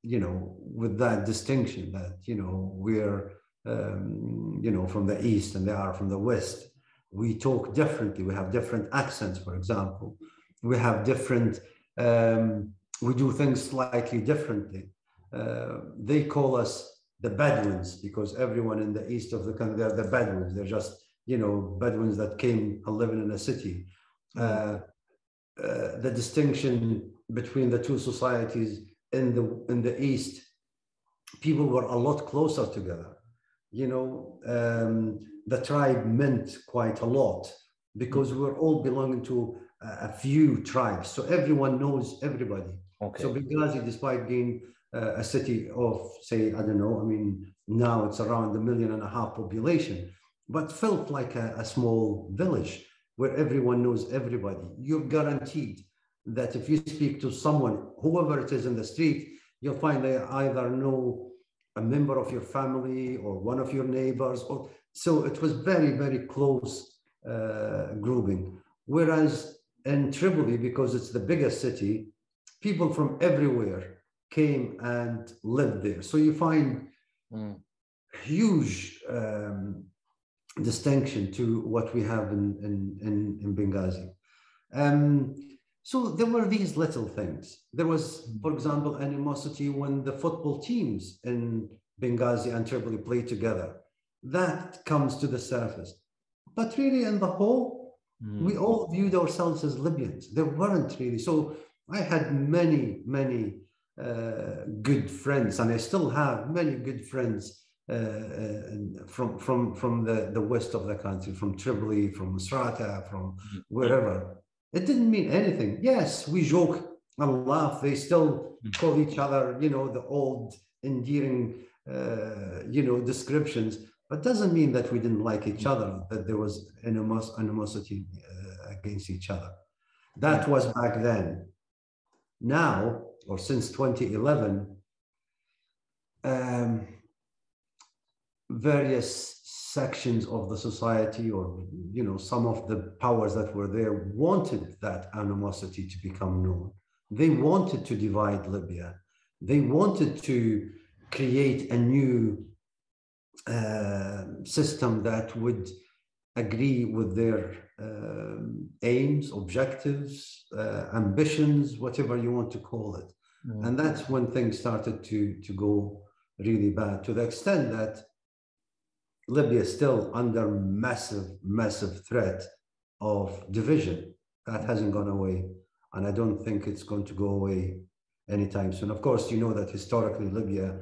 with that distinction that, we're, from the East and they are from the West. We talk differently. We have different accents, for example. We have different, we do things slightly differently. They call us the Bedouins because everyone in the east of the country, they're the Bedouins. They're just, Bedouins that came and living in a city. The distinction between the two societies in the East, people were a lot closer together. The tribe meant quite a lot because we're all belonging to a few tribes. So everyone knows everybody. Okay. So Benghazi, despite being a city of, say, I don't know, I mean, now it's around 1.5 million population, but felt like a small village where everyone knows everybody. You're guaranteed that if you speak to someone, whoever it is in the street, you'll find they either know a member of your family or one of your neighbors. So it was very, very close grouping. Whereas in Tripoli, because it's the biggest city, people from everywhere came and lived there. So you find huge distinction to what we have in Benghazi. So there were these little things. There was, for example, animosity when the football teams in Benghazi and Tripoli play together. That comes to the surface. But really, in the whole, We all viewed ourselves as Libyans. There weren't really. So I had many, many good friends, and I still have many good friends from the west of the country, from Tripoli, from Misrata, from wherever. It didn't mean anything. Yes, we joke and laugh. They still call each other, you know, the old endearing, you know, descriptions. But doesn't mean that we didn't like each other, that there was animosity against each other. That was back then. Now, or since 2011, various sections of the society, or, you know, some of the powers that were there wanted that animosity to become known. They wanted to divide Libya. They wanted to create a new system that would agree with their aims, objectives, ambitions, whatever you want to call it. And that's when things started to go really bad, to the extent that Libya is still under massive, massive threat of division. That hasn't gone away. And I don't think it's going to go away anytime soon. Of course, you know that historically Libya,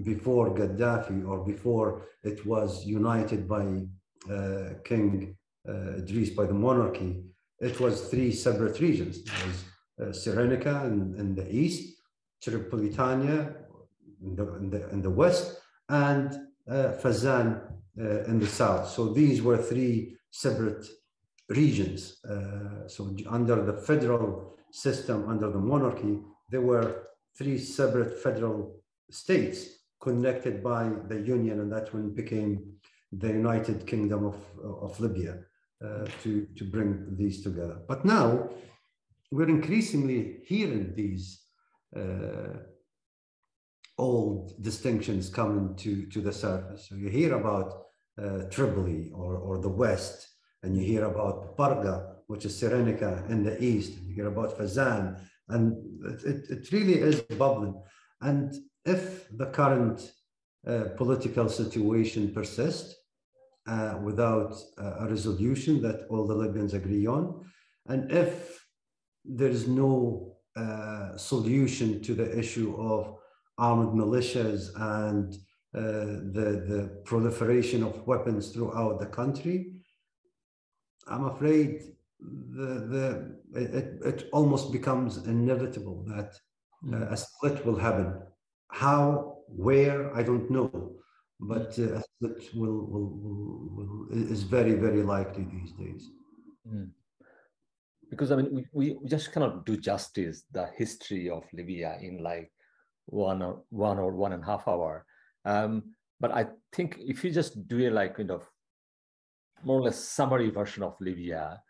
before Gaddafi, or before it was united by King Idris, by the monarchy, it was 3 separate regions. It was Cyrenaica in the east, Tripolitania in the west, and Fezzan in the south. So these were 3 separate regions. So under the federal system, under the monarchy, there were 3 separate federal states connected by the union, and that's when it became the United Kingdom of Libya, to bring these together. But now we're increasingly hearing these old distinctions coming to the surface. So you hear about Tripoli or the West, and you hear about Barga, which is Cyrenaica in the East, and you hear about Fezzan, and it really is bubbling. And if the current political situation persists without a resolution that all the Libyans agree on, and if there is no solution to the issue of armed militias and the proliferation of weapons throughout the country, I'm afraid it almost becomes inevitable that a split will happen. How, where, I don't know, but a split is very, very likely these days. Because I mean, we just cannot do justice the history of Libya in like one or 1.5 hours. But I think if you just do a like kind of more or less summary version of Libya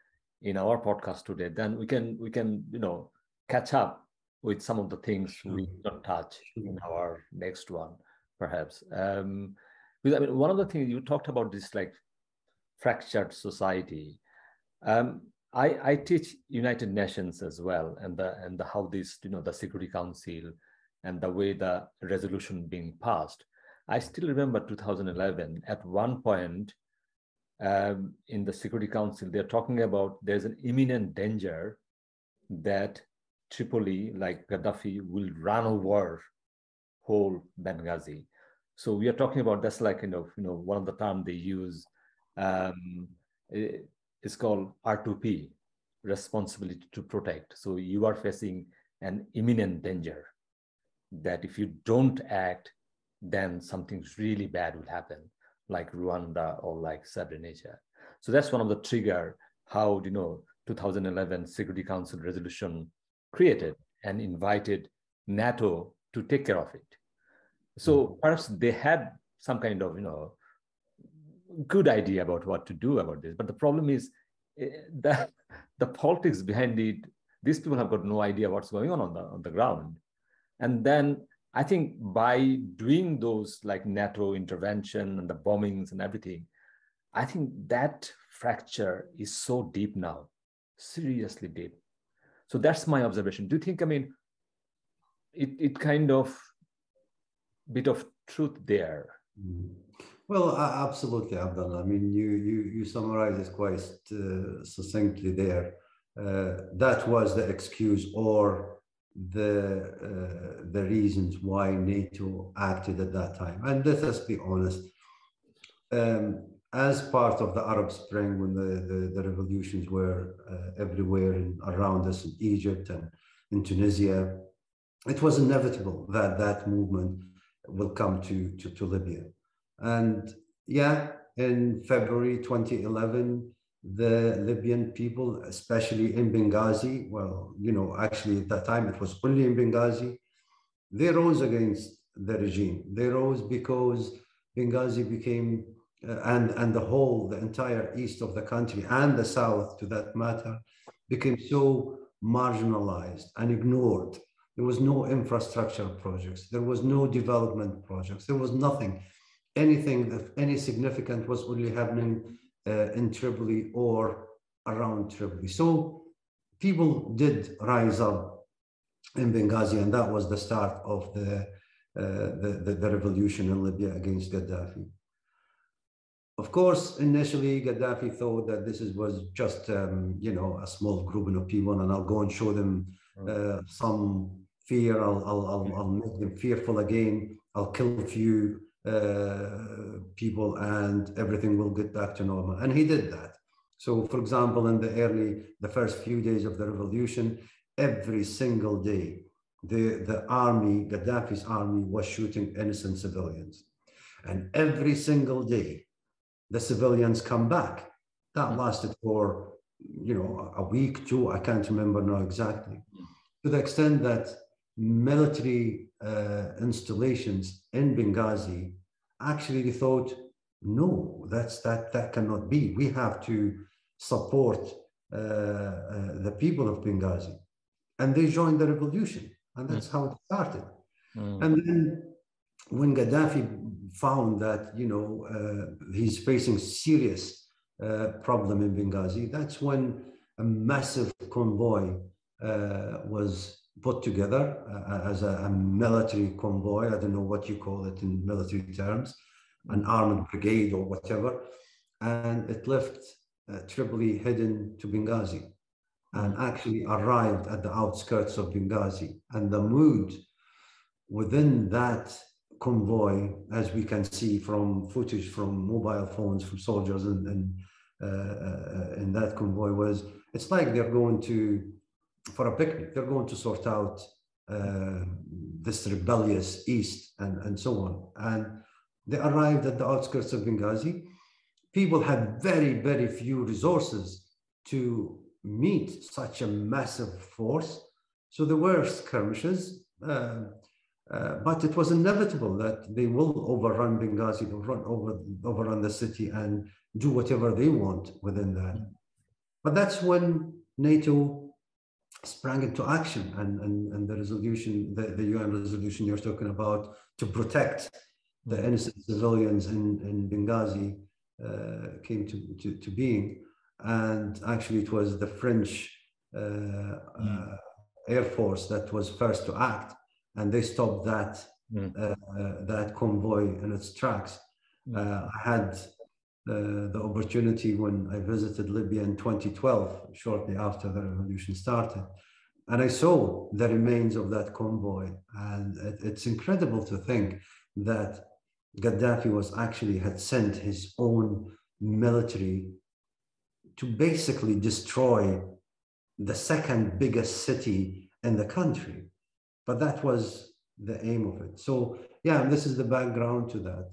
in our podcast today, then we can you know catch up with some of the things we don't touch in our next one, perhaps. Because I mean, one of the things you talked about this like fractured society. I teach United Nations as well, and the how this, you know, the Security Council and the way the resolution being passed. I still remember 2011. At one point in the Security Council, they're talking about there's an imminent danger that Tripoli, like Gaddafi, will run over whole Benghazi. So we are talking about that's like kind of, you know, one of the terms they use. It's called R2P, responsibility to protect. So you are facing an imminent danger that if you don't act, then something really bad will happen, like Rwanda or like Srebrenica. So that's one of the trigger how, you know, 2011 Security Council resolution created and invited NATO to take care of it. So perhaps they had some kind of, you know, good idea about what to do about this. But the problem is that the politics behind it, these people have got no idea what's going on the ground. And then I think by doing those like NATO intervention and the bombings and everything, I think that fracture is so deep now, seriously deep. So that's my observation. Do you think, I mean, it kind of bit of truth there? Well, absolutely, Abdullah. I mean, you summarize it quite succinctly there. That was the excuse or the reasons why NATO acted at that time. And let us be honest, as part of the Arab Spring, when the revolutions were everywhere and around us in Egypt and in Tunisia, it was inevitable that that movement will come to Libya. And yeah, in February 2011, the Libyan people, especially in Benghazi, well, you know, actually at that time it was only in Benghazi, they rose against the regime. They rose because Benghazi became, and the entire east of the country and the south, to that matter, became so marginalized and ignored. There was no infrastructure projects. There was no development projects. There was nothing. Anything that any significant was only happening in Tripoli or around Tripoli. So people did rise up in Benghazi, and that was the start of the revolution in Libya against Gaddafi. Of course, initially Gaddafi thought that this was just you know, a small grouping of people, and I'll go and show them some fear. I'll make them fearful again. I'll kill a few people, and everything will get back to normal. And he did that. So, for example, in the first few days of the revolution, every single day, the army, Gaddafi's army, was shooting innocent civilians, and every single day, the civilians come back. That lasted for, you know, a week, two, I can't remember now exactly, to the extent that military installations in Benghazi actually thought, no, that cannot be. We have to support the people of Benghazi. And they joined the revolution, and that's how it started. And then when Gaddafi found that, you know, he's facing serious problem in Benghazi, that's when a massive convoy was put together as a military convoy. I don't know what you call it in military terms, an armored brigade or whatever. And it left Tripoli heading to Benghazi and actually arrived at the outskirts of Benghazi. And the mood within that convoy, as we can see from footage from mobile phones from soldiers in that convoy, was, it's like they're going for a picnic. They're going to sort out this rebellious East and so on. And they arrived at the outskirts of Benghazi. People had very, very few resources to meet such a massive force. So there were skirmishes, but it was inevitable that they will overrun Benghazi, they'll overrun the city and do whatever they want within that. But that's when NATO sprang into action, and the resolution, the UN resolution you're talking about, to protect the innocent civilians in Benghazi came to being. And actually it was the French Air Force that was first to act, and they stopped that convoy in its tracks. I had the opportunity when I visited Libya in 2012, shortly after the revolution started, and I saw the remains of that convoy. And it's incredible to think that Gaddafi had sent his own military to basically destroy the second biggest city in the country. But that was the aim of it. So yeah, this is the background to that.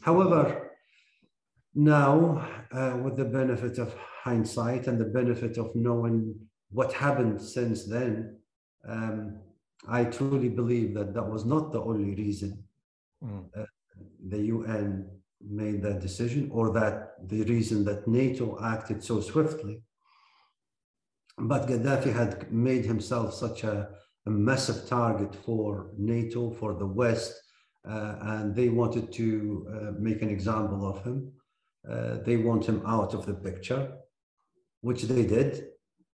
However, now with the benefit of hindsight and the benefit of knowing what happened since then, I truly believe that that was not the only reason the UN made that decision, or that the reason that NATO acted so swiftly. But Gaddafi had made himself such a massive target for NATO, for the West, and they wanted to make an example of him. They want him out of the picture, which they did.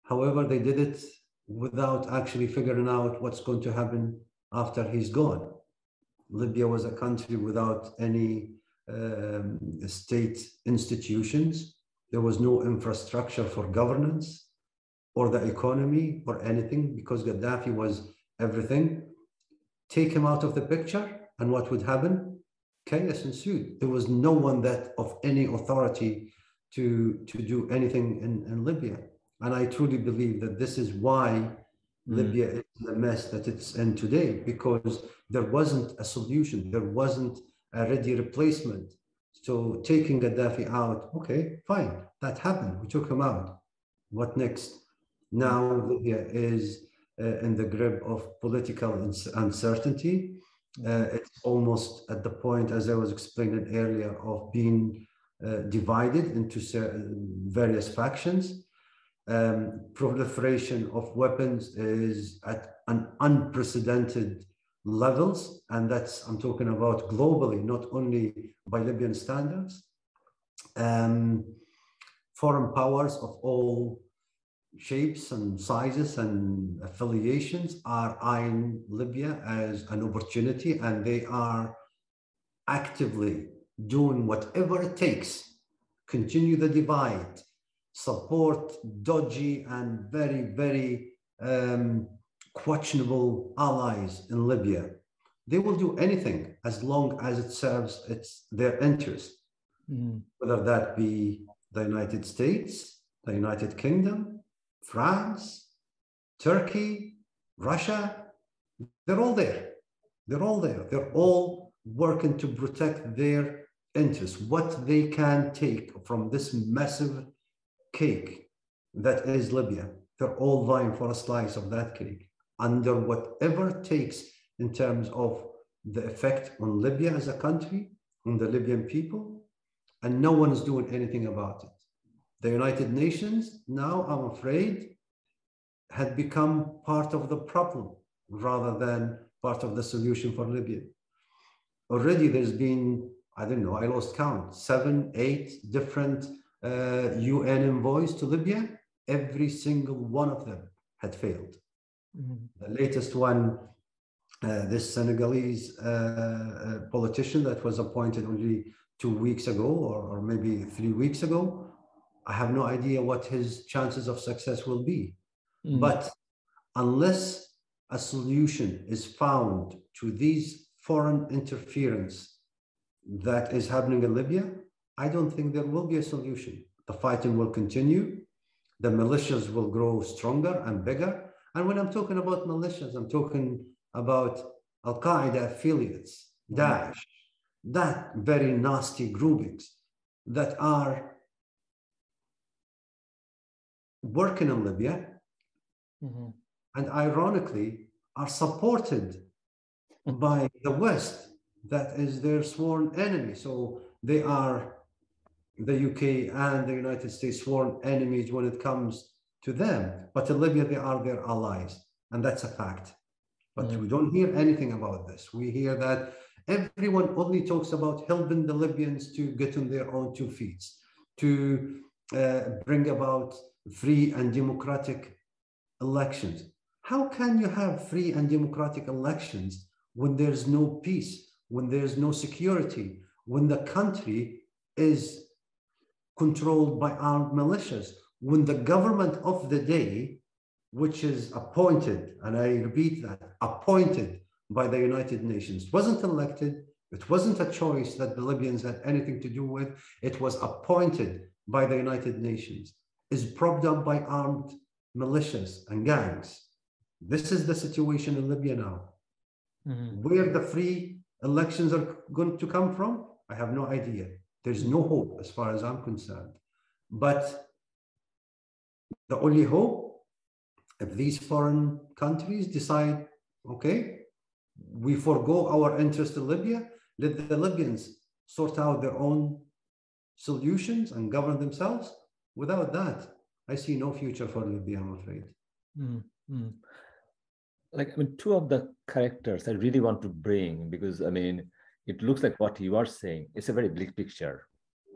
However, they did it without actually figuring out what's going to happen after he's gone. Libya was a country without any state institutions. There was no infrastructure for governance or the economy or anything, because Gaddafi was everything. Take him out of the picture, and what would happen? Chaos ensued. There was no one that of any authority to do anything in Libya. And I truly believe that this is why Libya is the mess that it's in today, because there wasn't a solution. There wasn't a ready replacement. So taking Gaddafi out, okay, fine, that happened. We took him out. What next? Now Libya is in the grip of political uncertainty. It's almost at the point, as I was explaining earlier, of being divided into various factions. Proliferation of weapons is at an unprecedented levels, and that's, I'm talking about globally, not only by Libyan standards. Foreign powers of all shapes and sizes and affiliations are eyeing Libya as an opportunity, and they are actively doing whatever it takes, continue the divide, support dodgy and very, very questionable allies in Libya. They will do anything as long as it serves their interest, whether that be the United States, the United Kingdom, France, Turkey, Russia. They're all there. They're all there. They're all working to protect their interests, what they can take from this massive cake that is Libya. They're all vying for a slice of that cake under whatever it takes in terms of the effect on Libya as a country, on the Libyan people, and no one is doing anything about it. The United Nations now, I'm afraid, had become part of the problem rather than part of the solution for Libya. Already there's been, I don't know, I lost count, 7, 8 different UN envoys to Libya. Every single one of them had failed. The latest one, this Senegalese politician that was appointed only 2 weeks ago, or maybe 3 weeks ago, I have no idea what his chances of success will be. But unless a solution is found to these foreign interference that is happening in Libya, I don't think there will be a solution. The fighting will continue. The militias will grow stronger and bigger. And when I'm talking about militias, I'm talking about Al-Qaeda affiliates, Daesh, that very nasty groupings that are working in Libya, and ironically are supported by the West, that is their sworn enemy. So they are, the UK and the United States, sworn enemies when it comes to them. But in Libya, they are their allies, and that's a fact. But we don't hear anything about this. We hear that everyone only talks about helping the Libyans to get on their own 2 feet, to bring about free and democratic elections. How can you have free and democratic elections when there's no peace, when there's no security, when the country is controlled by armed militias, when the government of the day, which is appointed, and I repeat that, appointed by the United Nations, wasn't elected, it wasn't a choice that the Libyans had anything to do with, it was appointed by the United Nations, is propped up by armed militias and gangs. This is the situation in Libya now. Where the free elections are going to come from, I have no idea. There's no hope as far as I'm concerned. But the only hope, if these foreign countries decide, okay, we forego our interest in Libya, let the Libyans sort out their own solutions and govern themselves. Without that, I see no future for Libya, I'm afraid. Like, I mean, 2 of the characters I really want to bring, because, I mean, it looks like what you are saying, it's a very bleak picture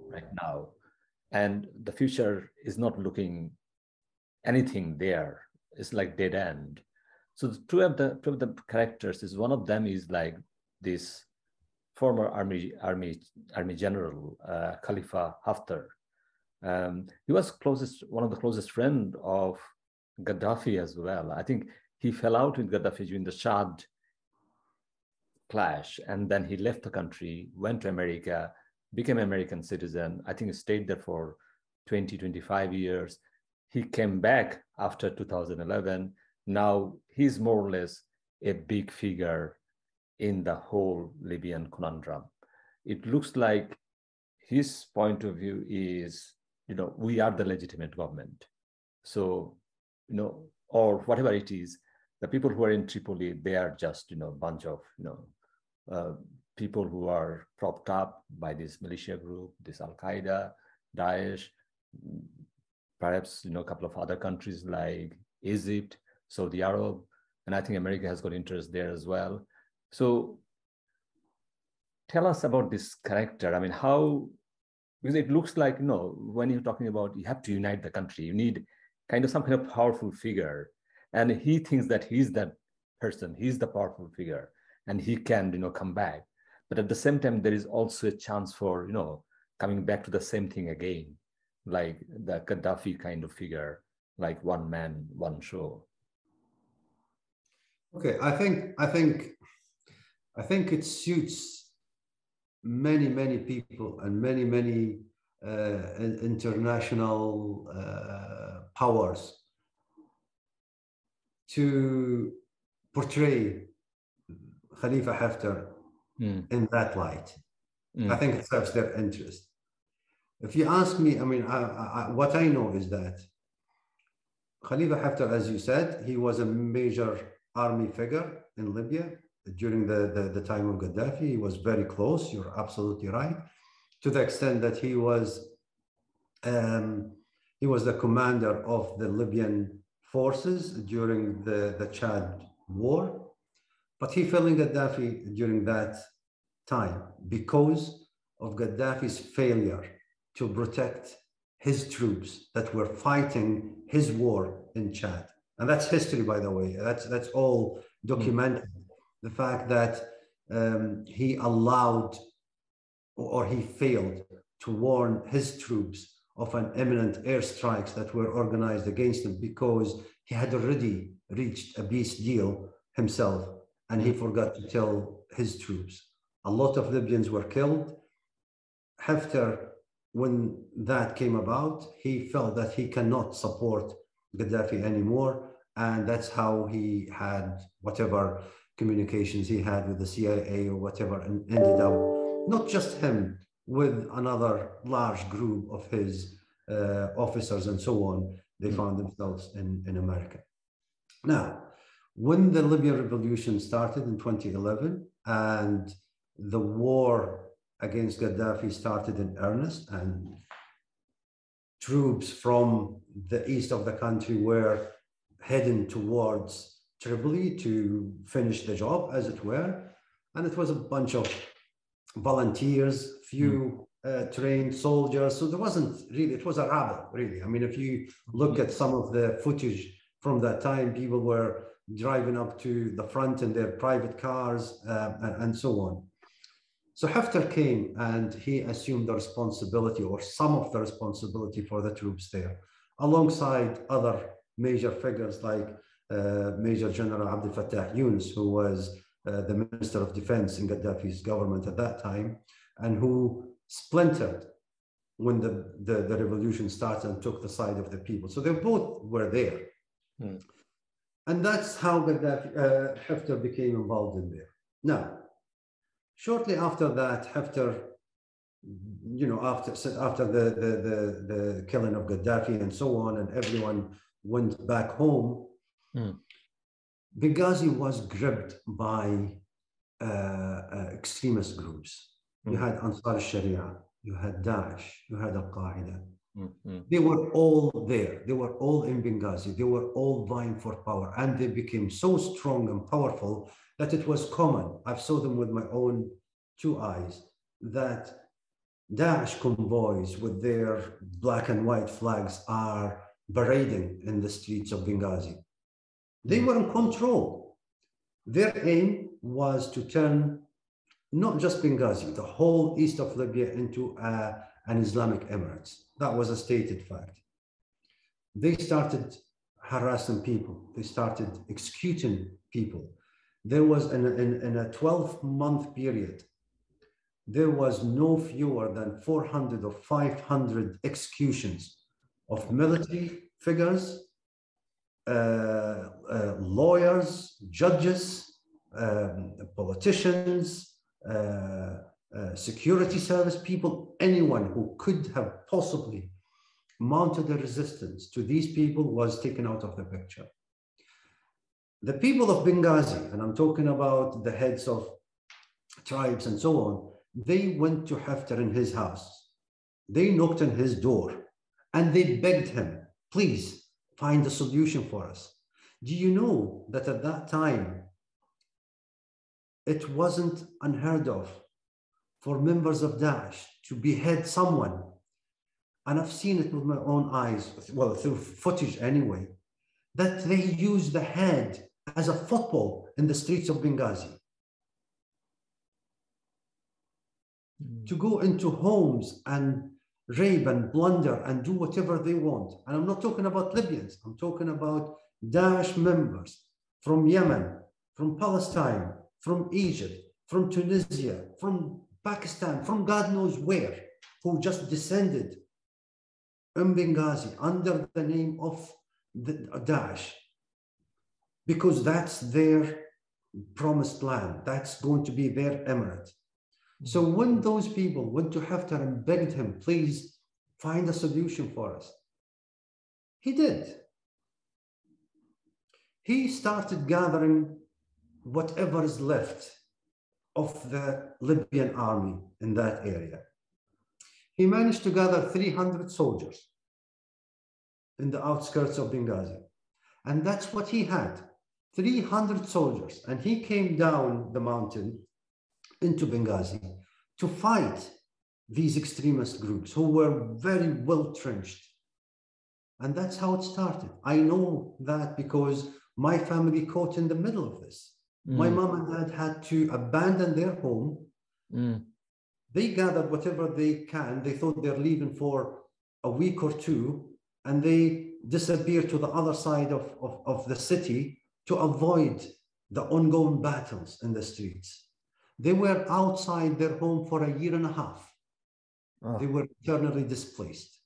right now. And the future is not looking anything there. It's like dead end. So the two of the characters is, one of them is like this former army general Khalifa Haftar. He was one of the closest friend of Gaddafi as well. I think he fell out with Gaddafi during the Chad clash, and then he left the country, went to America, became an American citizen. I think he stayed there for 20, 25 years. He came back after 2011. Now he's more or less a big figure in the whole Libyan conundrum. It looks like his point of view is, we are the legitimate government. So, or whatever it is, the people who are in Tripoli, they are just, a bunch of, people who are propped up by this militia group, this Al-Qaeda, Daesh, perhaps, a couple of other countries like Egypt, Saudi Arab, and I think America has got interest there as well. So tell us about this character. I mean, because it looks like, when you're talking about you have to unite the country, you need some kind of powerful figure. And he thinks that he's that person, he's the powerful figure, and he can, come back. But at the same time, there is also a chance for, coming back to the same thing again, like the Gaddafi kind of figure, like one man, one show. Okay, I think it suits many people and many international powers to portray Khalifa Haftar in that light. I think it serves their interest. If you ask me, I mean, what I know is that Khalifa Haftar, as you said, he was a major army figure in Libya during the time of Gaddafi. He was very close, you're absolutely right, to the extent that he was the commander of the Libyan forces during the Chad war. But he fell in Gaddafi during that time because of Gaddafi's failure to protect his troops that were fighting his war in Chad. And that's history, by the way. That's all documented. The fact that he allowed or he failed to warn his troops of an imminent airstrikes that were organized against him because he had already reached a peace deal himself, and he forgot to tell his troops. A lot of Libyans were killed. Haftar, when that came about, he felt that he cannot support Gaddafi anymore, and that's how he had whatever communications he had with the CIA or whatever, and ended up, not just him, with another large group of his officers and so on, they found themselves in America. Now, when the Libyan revolution started in 2011 and the war against Gaddafi started in earnest, and troops from the east of the country were heading towards Tripoli to finish the job, as it were, and it was a bunch of volunteers, few trained soldiers. So there wasn't really, it was a rabble, really. I mean, if you look at some of the footage from that time, people were driving up to the front in their private cars and so on. So Haftar came and he assumed the responsibility, or some of the responsibility, for the troops there, alongside other major figures like Major General Abdel Fattah Yunus, who was the Minister of Defense in Gaddafi's government at that time, and who splintered when the revolution started and took the side of the people. So they both were there. And that's how Gaddafi, Haftar became involved in there. Now, shortly after that, Haftar, you know, after the killing of Gaddafi and so on, and everyone went back home, Benghazi was gripped by extremist groups. You had Ansar al-Sharia, you had Daesh, you had al-Qaeda. They were all there. They were all in Benghazi. They were all vying for power, and they became so strong and powerful that it was common. I've saw them with my own two eyes, that Daesh convoys with their black and white flags are parading in the streets of Benghazi. They were in control. Their aim was to turn not just Benghazi, the whole east of Libya into an Islamic Emirates. That was a stated fact. They started harassing people. They started executing people. There was, in a 12-month period, there was no fewer than 400 or 500 executions of military figures, lawyers, judges, politicians, security service people, anyone who could have possibly mounted a resistance to these people was taken out of the picture. The people of Benghazi, and I'm talking about the heads of tribes and so on, they went to Haftar in his house. They knocked on his door and they begged him, please find a solution for us. Do you know that at that time, it wasn't unheard of for members of Daesh to behead someone? And I've seen it with my own eyes, well, through footage anyway, that they use the head as a football in the streets of Benghazi. To go into homes and rape and plunder and do whatever they want. And I'm not talking about Libyans, I'm talking about Daesh members from Yemen, from Palestine, from Egypt, from Tunisia, from Pakistan, from God knows where, who just descended in Benghazi under the name of the Daesh, because that's their promised land. That's going to be their emirate. So when those people went to Haftar and begged him, please find a solution for us, he did. He started gathering whatever is left of the Libyan army in that area. He managed to gather 300 soldiers in the outskirts of Benghazi. And that's what he had, 300 soldiers. And he came down the mountain into Benghazi to fight these extremist groups who were very well trenched. And that's how it started. I know that because my family caught in the middle of this. My mom and dad had to abandon their home. They gathered whatever they can. They thought they're leaving for a week or two, and they disappeared to the other side of the city to avoid the ongoing battles in the streets. They were outside their home for a year and a half. They were eternally displaced.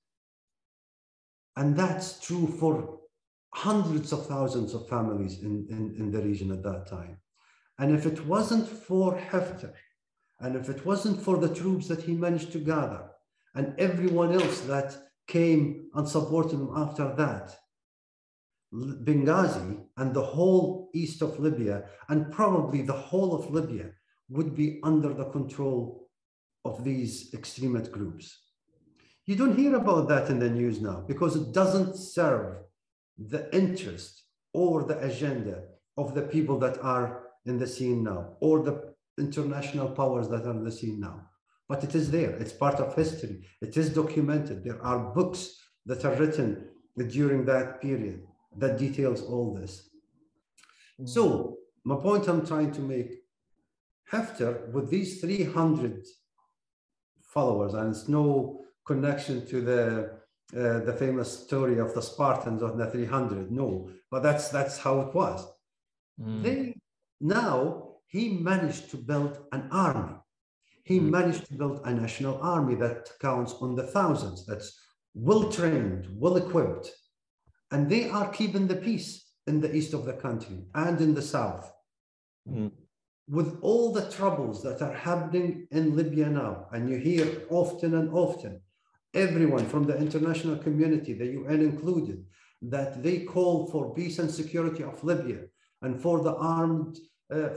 And that's true for hundreds of thousands of families in the region at that time. And if it wasn't for Haftar, and if it wasn't for the troops that he managed to gather, and everyone else that came and supported him after that, Benghazi and the whole east of Libya, and probably the whole of Libya, would be under the control of these extremist groups. You don't hear about that in the news now because it doesn't serve the interest or the agenda of the people that are in the scene now, or the international powers that are in the scene now. But it is there, it's part of history, it is documented. There are books that are written during that period that details all this. So my point I'm trying to make, Haftar, with these 300 followers, and it's no connection to the famous story of the Spartans of the 300, no, but that's how it was. Now he managed to build an army. He managed to build a national army that counts on the thousands, that's well-trained, well-equipped, and they are keeping the peace in the east of the country and in the south. With all the troubles that are happening in Libya now, and you hear often and often, everyone from the international community, the UN included, that they call for peace and security of Libya and for the armed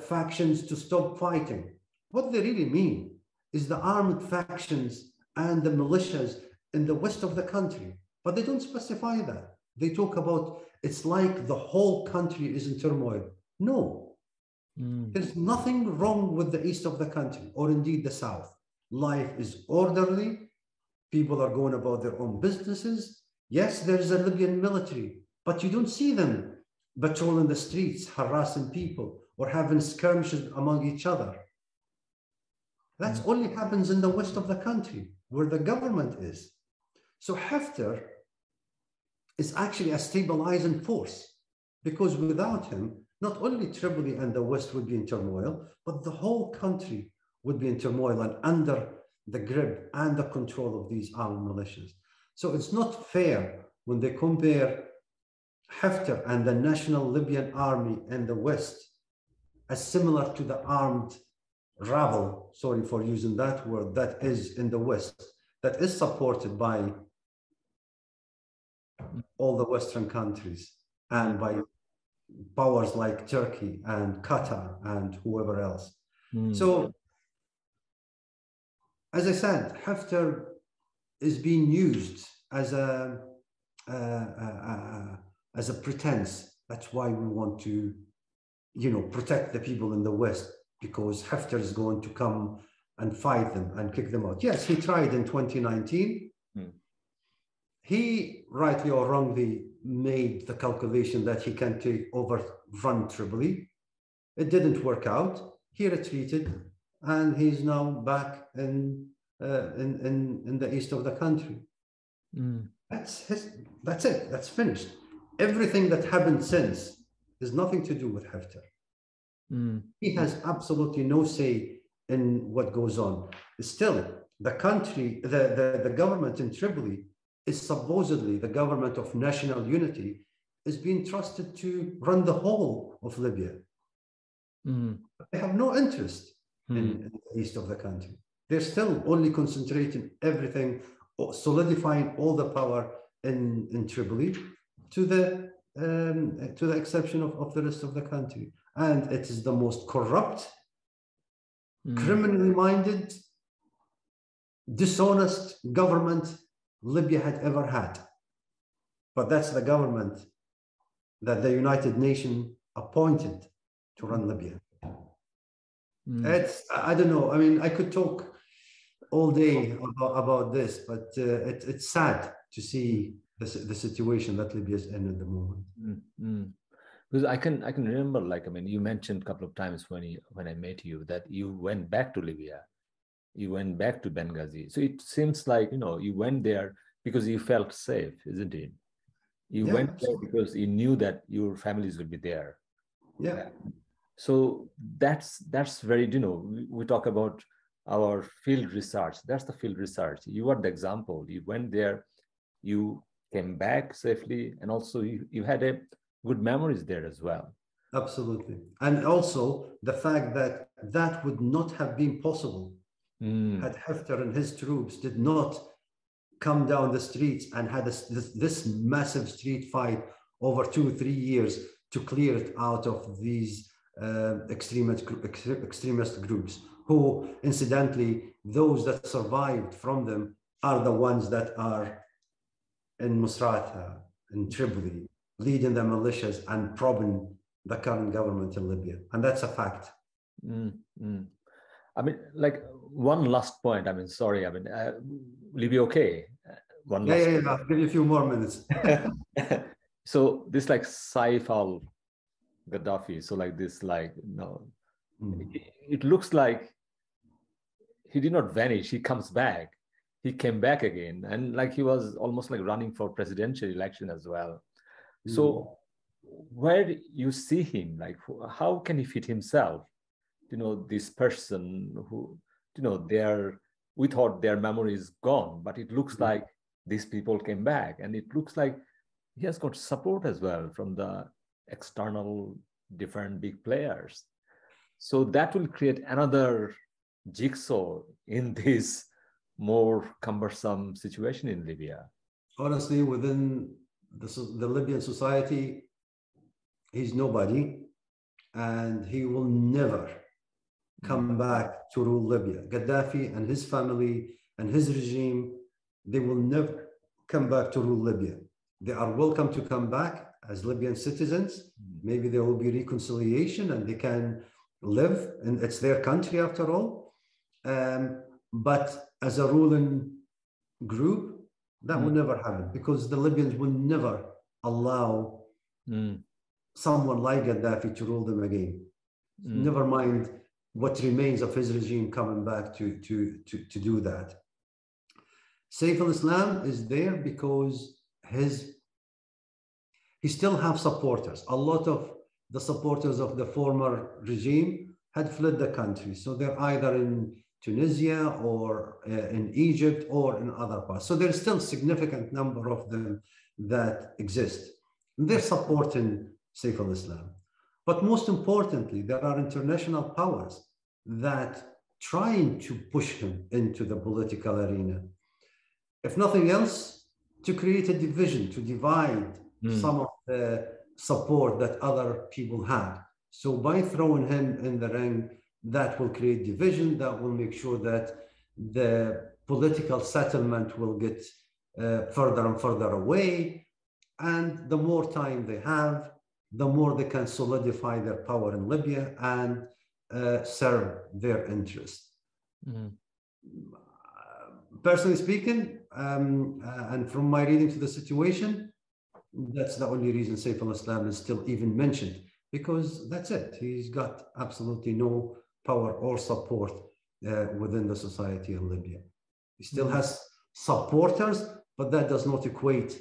factions to stop fighting. What they really mean is the armed factions and the militias in the west of the country, but they don't specify that. They talk about it's like the whole country is in turmoil. No, there's nothing wrong with the east of the country, or indeed the south. Life is orderly. People are going about their own businesses. Yes, there's a Libyan military, but you don't see them patrolling the streets, harassing people, or having skirmishes among each other. That only happens in the west of the country, where the government is. So Haftar is actually a stabilizing force, because without him, not only Tripoli and the west would be in turmoil, but the whole country would be in turmoil and under the grip and the control of these armed militias. So it's not fair when they compare Haftar and the National Libyan Army in the west as similar to the armed rabble, sorry for using that word, that is in the west, that is supported by all the Western countries and by powers like Turkey and Qatar and whoever else. So, as I said, Haftar is being used as a pretense. That's why we want to, protect the people in the West, because Haftar is going to come and fight them and kick them out. Yes, he tried in 2019. He, rightly or wrongly, made the calculation that he can run Tripoli. It didn't work out. He retreated, and he's now back in the east of the country. That's it. That's finished. Everything that happened since has nothing to do with Haftar. He has absolutely no say in what goes on. Still, the country, the government in Tripoli is supposedly the government of national unity, is being trusted to run the whole of Libya. They have no interest in the east of the country. They're still only concentrating everything, solidifying all the power in Tripoli, to the exception of the rest of the country. And it is the most corrupt, criminally minded, dishonest government Libya had ever had. But that's the government that the United Nations appointed to run Libya. I don't know. I mean, I could talk all day about this, but it's sad to see the situation that Libya is in at the moment. Because I can remember, you mentioned a couple of times when I met you that you went back to Libya, you went back to Benghazi. So it seems like, you went there because you felt safe, isn't it? You went there because you knew that your families would be there. Yeah. So that's very, we talk about our field research. That's the field research. You are the example. You went there, you came back safely, and also you had a good memories there as well. Absolutely. And also the fact that would not have been possible had Haftar and his troops did not come down the streets and had this massive street fight over 2-3 years to clear it out of these extremist groups, who, incidentally, those that survived from them are the ones that are in Misrata, in Tripoli, leading the militias and probing the current government in Libya. And that's a fact. I mean, one last point. I mean, sorry. I mean, will you be okay? Yeah. I'll give you a few more minutes. So this Saif al-Gaddafi. So it looks like he did not vanish. He comes back. He came back again, and he was almost running for presidential election as well. So where do you see him? How can he fit himself? This person who, we thought their memory is gone, but it looks like these people came back, and it looks like he has got support as well from the external different big players. So that will create another jigsaw in this more cumbersome situation in Libya. Honestly, within the Libyan society, he's nobody, and he will never come back to rule Libya. Gaddafi and his family and his regime, they will never come back to rule Libya. They are welcome to come back as Libyan citizens. Maybe there will be reconciliation and they can live, and it's their country after all. But as a ruling group, that will never happen, because the Libyans will never allow someone like Gaddafi to rule them again. Never mind what remains of his regime coming back to do that. Saif al-Islam is there because he still have supporters. A lot of the supporters of the former regime had fled the country. So they're either in Tunisia or in Egypt or in other parts. So there's still a significant number of them that exist. And they're supporting Saif al-Islam. But most importantly, there are international powers that trying to push him into the political arena. If nothing else, to create a division, to divide some of the support that other people had. So by throwing him in the ring, that will create division, that will make sure that the political settlement will get further and further away. And the more time they have, the more they can solidify their power in Libya and serve their interests. Personally speaking, and from my reading to the situation, that's the only reason Saif al-Islam is still even mentioned, because that's it. He's got absolutely no power or support within the society in Libya. He still has supporters, but that does not equate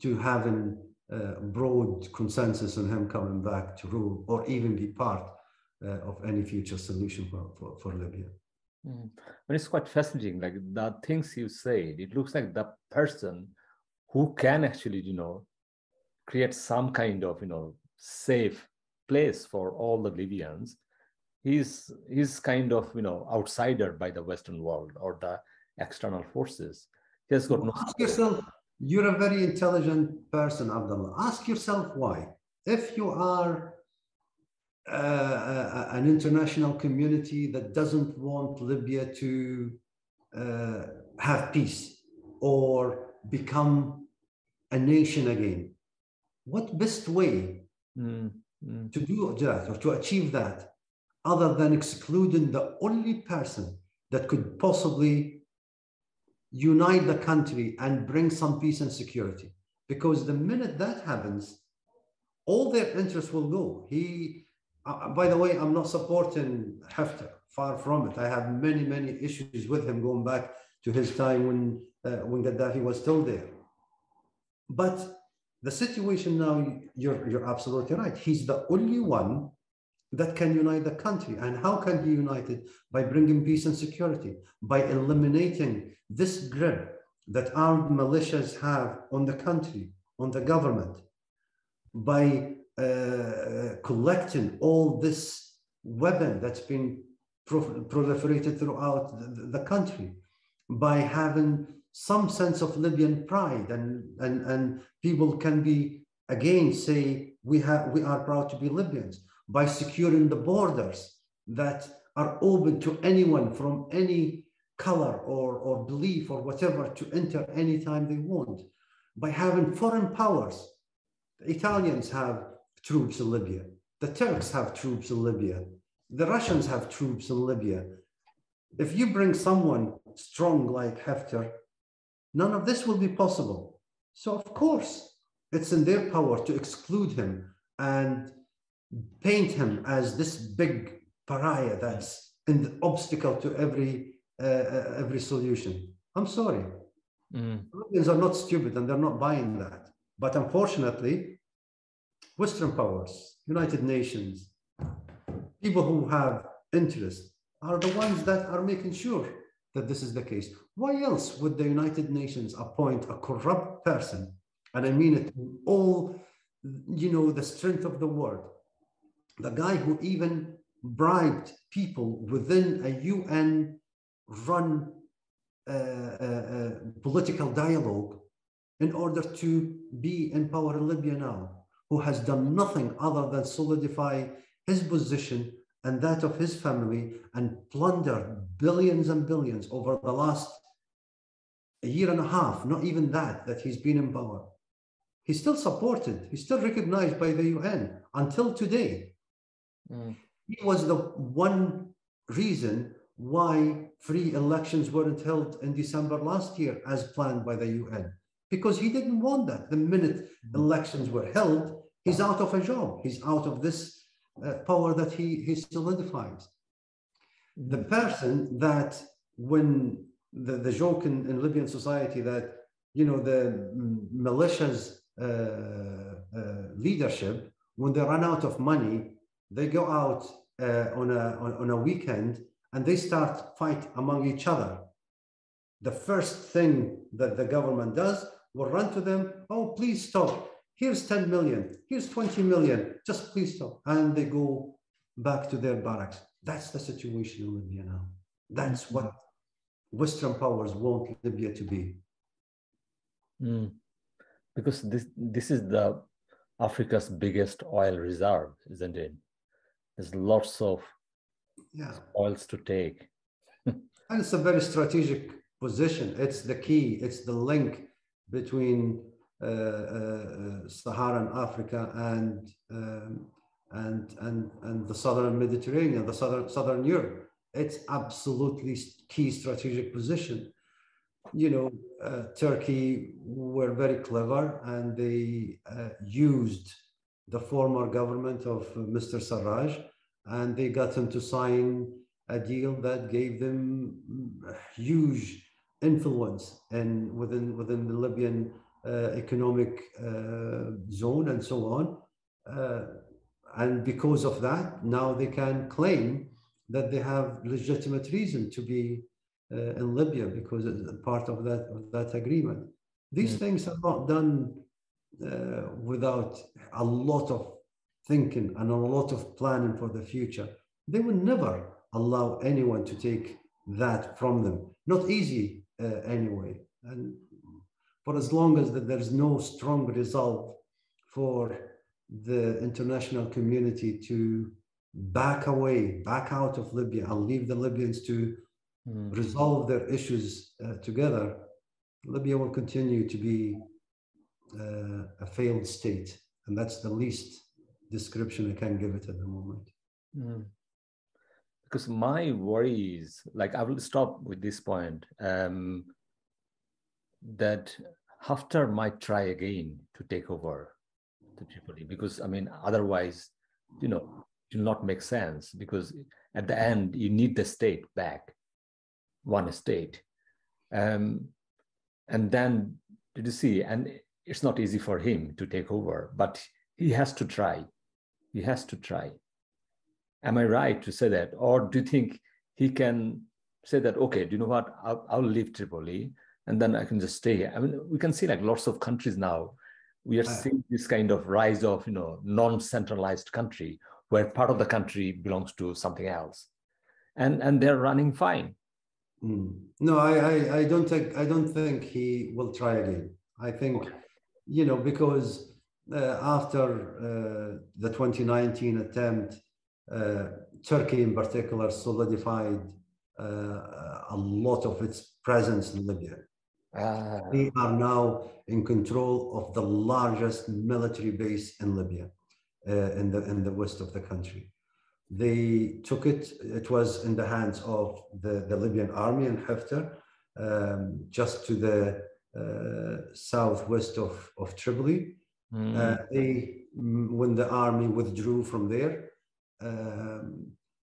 to having broad consensus on him coming back to rule or even be part of any future solution for Libya. But it's quite fascinating, like the things you said, it looks like the person who can actually, create some kind of, safe place for all the Libyans, he's kind of, outsider by the Western world or the external forces. He has got no. Ask yourself, you're a very intelligent person, Abdullah. Ask yourself why. If you are an international community that doesn't want Libya to have peace or become a nation again, what best way to do that or to achieve that other than excluding the only person that could possibly unite the country and bring some peace and security? Because the minute that happens, all their interests will go. By the way, I'm not supporting Haftar, far from it. I have many, many issues with him going back to his time when Gaddafi was still there. But the situation now, you're absolutely right. He's the only one that can unite the country. And how can he unite it? By bringing peace and security, by eliminating this grip that armed militias have on the country, on the government, by collecting all this weapon that's been proliferated throughout the country, by having some sense of Libyan pride, and people can be again say we are proud to be Libyans, by securing the borders that are open to anyone from any color or belief or whatever to enter anytime they want, by having foreign powers. The Italians have troops in Libya, the Turks have troops in Libya, the Russians have troops in Libya. If you bring someone strong like Haftar, none of this will be possible. So of course, it's in their power to exclude him and paint him as this big pariah that's an obstacle to every solution. I'm sorry. Libyans are not stupid and they're not buying that. But unfortunately, Western powers, United Nations, people who have interest are the ones that are making sure that this is the case. Why else would the United Nations appoint a corrupt person? And I mean it in all, the strength of the word. The guy who even bribed people within a UN-run political dialogue in order to be in power in Libya now, who has done nothing other than solidify his position and that of his family and plunder billions and billions over the last year and a half, not even that he's been in power. He's still supported, he's still recognized by the UN until today. He was the one reason why free elections weren't held in December last year as planned by the UN, because he didn't want that. The minute elections were held, he's out of a job. He's out of this power that he solidifies. The person that, when the joke in Libyan society that, you know, the militias leadership, when they run out of money, they go out on a weekend and they start fight among each other. The first thing that the government does will run to them, oh, please stop. Here's 10 million, here's 20 million, just please stop. And they go back to their barracks. That's the situation in Libya now. That's what Western powers want Libya to be. Because this is the Africa's biggest oil reserve, isn't it? There's lots of oils to take. And it's a very strategic position. It's the key. It's the link between Saharan Africa and the southern Mediterranean, the southern Europe. It's absolutely key strategic position. You know, Turkey were very clever, and they used the former government of Mr. Sarraj, and they got him to sign a deal that gave them huge influence within the Libyan economic zone and so on. And because of that, now they can claim that they have legitimate reason to be in Libya because it's part of that agreement. These things are not done without a lot of thinking and a lot of planning for the future. They will never allow anyone to take that from them. Not easy anyway. And for as long as there's no strong resolve for the international community to back away, back out of Libya and leave the Libyans to resolve their issues together, Libya will continue to be a failed state. And that's the least description I can give it at the moment. Because my worry is, like, I will stop with this point, that Haftar might try again to take over the Tripoli, because, I mean, otherwise, you know, it will not make sense, because at the end, you need the state back, one state. And then, did you see, and it's not easy for him to take over, but he has to try. He has to try. Am I right to say that? Or do you think he can say that, okay, do you know what, I'll leave Tripoli and then I can just stay here? I mean, we can see like lots of countries now, we are seeing this kind of rise of, you know, non-centralized country where part of the country belongs to something else. And they're running fine. No, I don't think he will try again. I think, you know, because after the 2019 attempt, Turkey in particular solidified a lot of its presence in Libya. They are now in control of the largest military base in Libya, in the west of the country. They took it. It was in the hands of the Libyan army and Haftar, just to the southwest of Tripoli. When the army withdrew from there,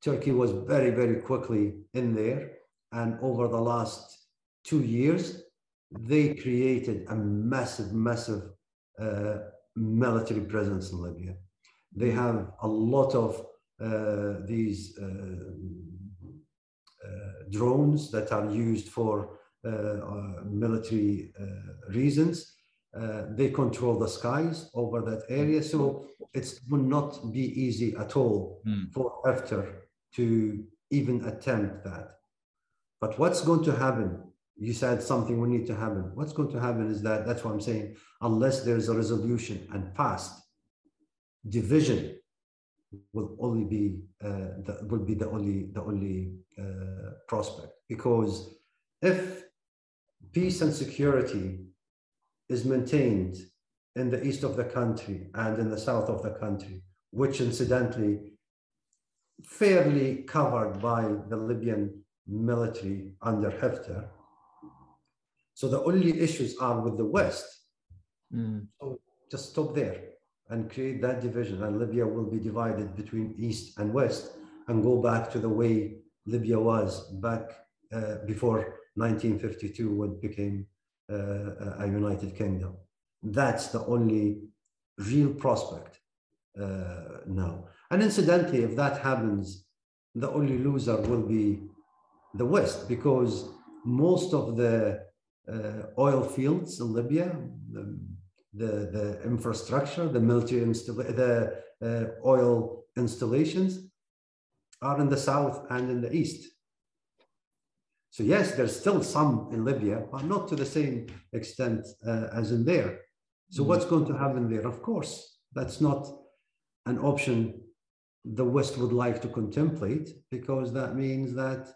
Turkey was very, very quickly in there. And over the last 2 years, they created a massive, massive military presence in Libya. They have a lot of these drones that are used for military reasons. They control the skies over that area. So it will not be easy at all for Haftar to even attempt that. But what's going to happen? You said something will need to happen. What's going to happen is that's what I'm saying, unless there's a resolution and fast, division will only be the only prospect. Because if peace and security is maintained in the east of the country and in the south of the country, which incidentally fairly covered by the Libyan military under Haftar. So the only issues are with the West. So just stop there and create that division, and Libya will be divided between East and West and go back to the way Libya was back before 1952 when it became a United Kingdom. That's the only real prospect now. And incidentally, if that happens, the only loser will be the West, because most of the oil fields in Libya, the infrastructure, the military the oil installations are in the south and in the east. So yes, there's still some in Libya, but not to the same extent as in there. So what's going to happen there? Of course, that's not an option the West would like to contemplate, because that means that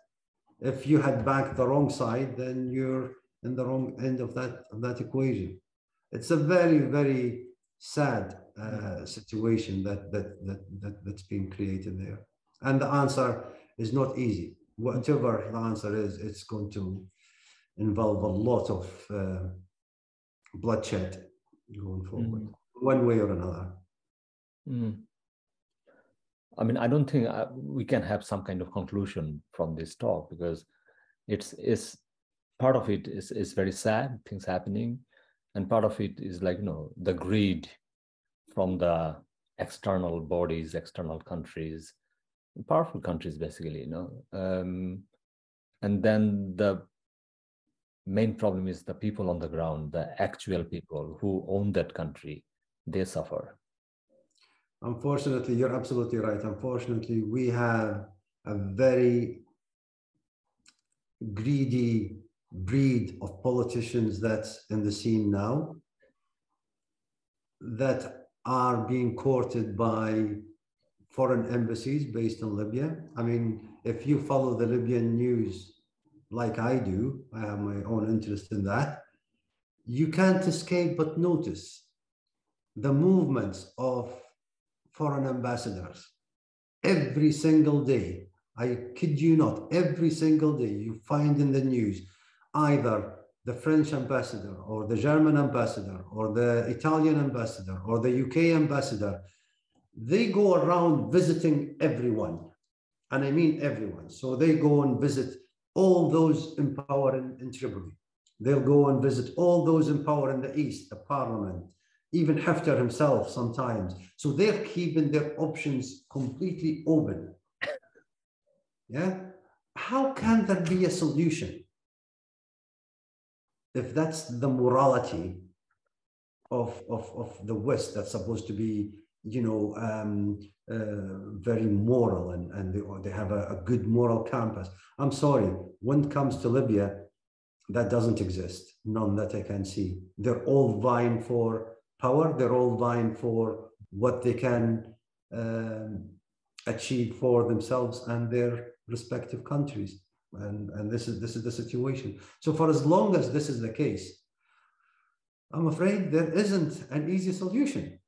if you had backed the wrong side, then you're in the wrong end of that equation. It's a very, very sad situation that's been created there. And the answer is not easy. Whatever the answer is, it's going to involve a lot of bloodshed going forward, one way or another. I mean, I don't think we can have some kind of conclusion from this talk, because it's part of it is very sad, things happening, and part of it is like, the greed from the external bodies, external countries, powerful countries, basically, and then the main problem is the people on the ground, the actual people who own that country, they suffer. Unfortunately, you're absolutely right. Unfortunately, we have a very greedy breed of politicians that's in the scene now, that are being courted by foreign embassies based in Libya. I mean, if you follow the Libyan news like I do, I have my own interest in that, you can't escape but notice the movements of foreign ambassadors. Every single day, I kid you not, every single day you find in the news either the French ambassador or the German ambassador or the Italian ambassador or the UK ambassador. They go around visiting everyone, and I mean everyone. So they go and visit all those in power in Tripoli. They'll go and visit all those in power in the East, the parliament, even Haftar himself sometimes. So they're keeping their options completely open. Yeah? How can there be a solution if that's the morality of the West that's supposed to be, very moral, and they have a good moral compass? I'm sorry, when it comes to Libya, that doesn't exist. None that I can see. They're all vying for power. They're all vying for what they can achieve for themselves and their respective countries. And this is the situation. So for as long as this is the case, I'm afraid there isn't an easy solution.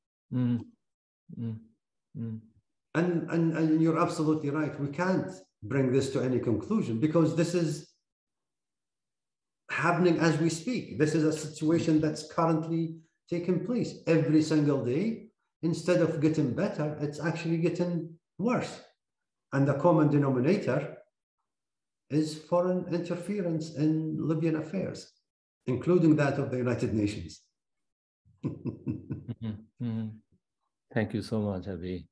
And you're absolutely right. We can't bring this to any conclusion, because this is happening as we speak. This is a situation that's currently taking place every single day. Instead of getting better, it's actually getting worse. And the common denominator is foreign interference in Libyan affairs, including that of the United Nations. Thank you so much, Abi.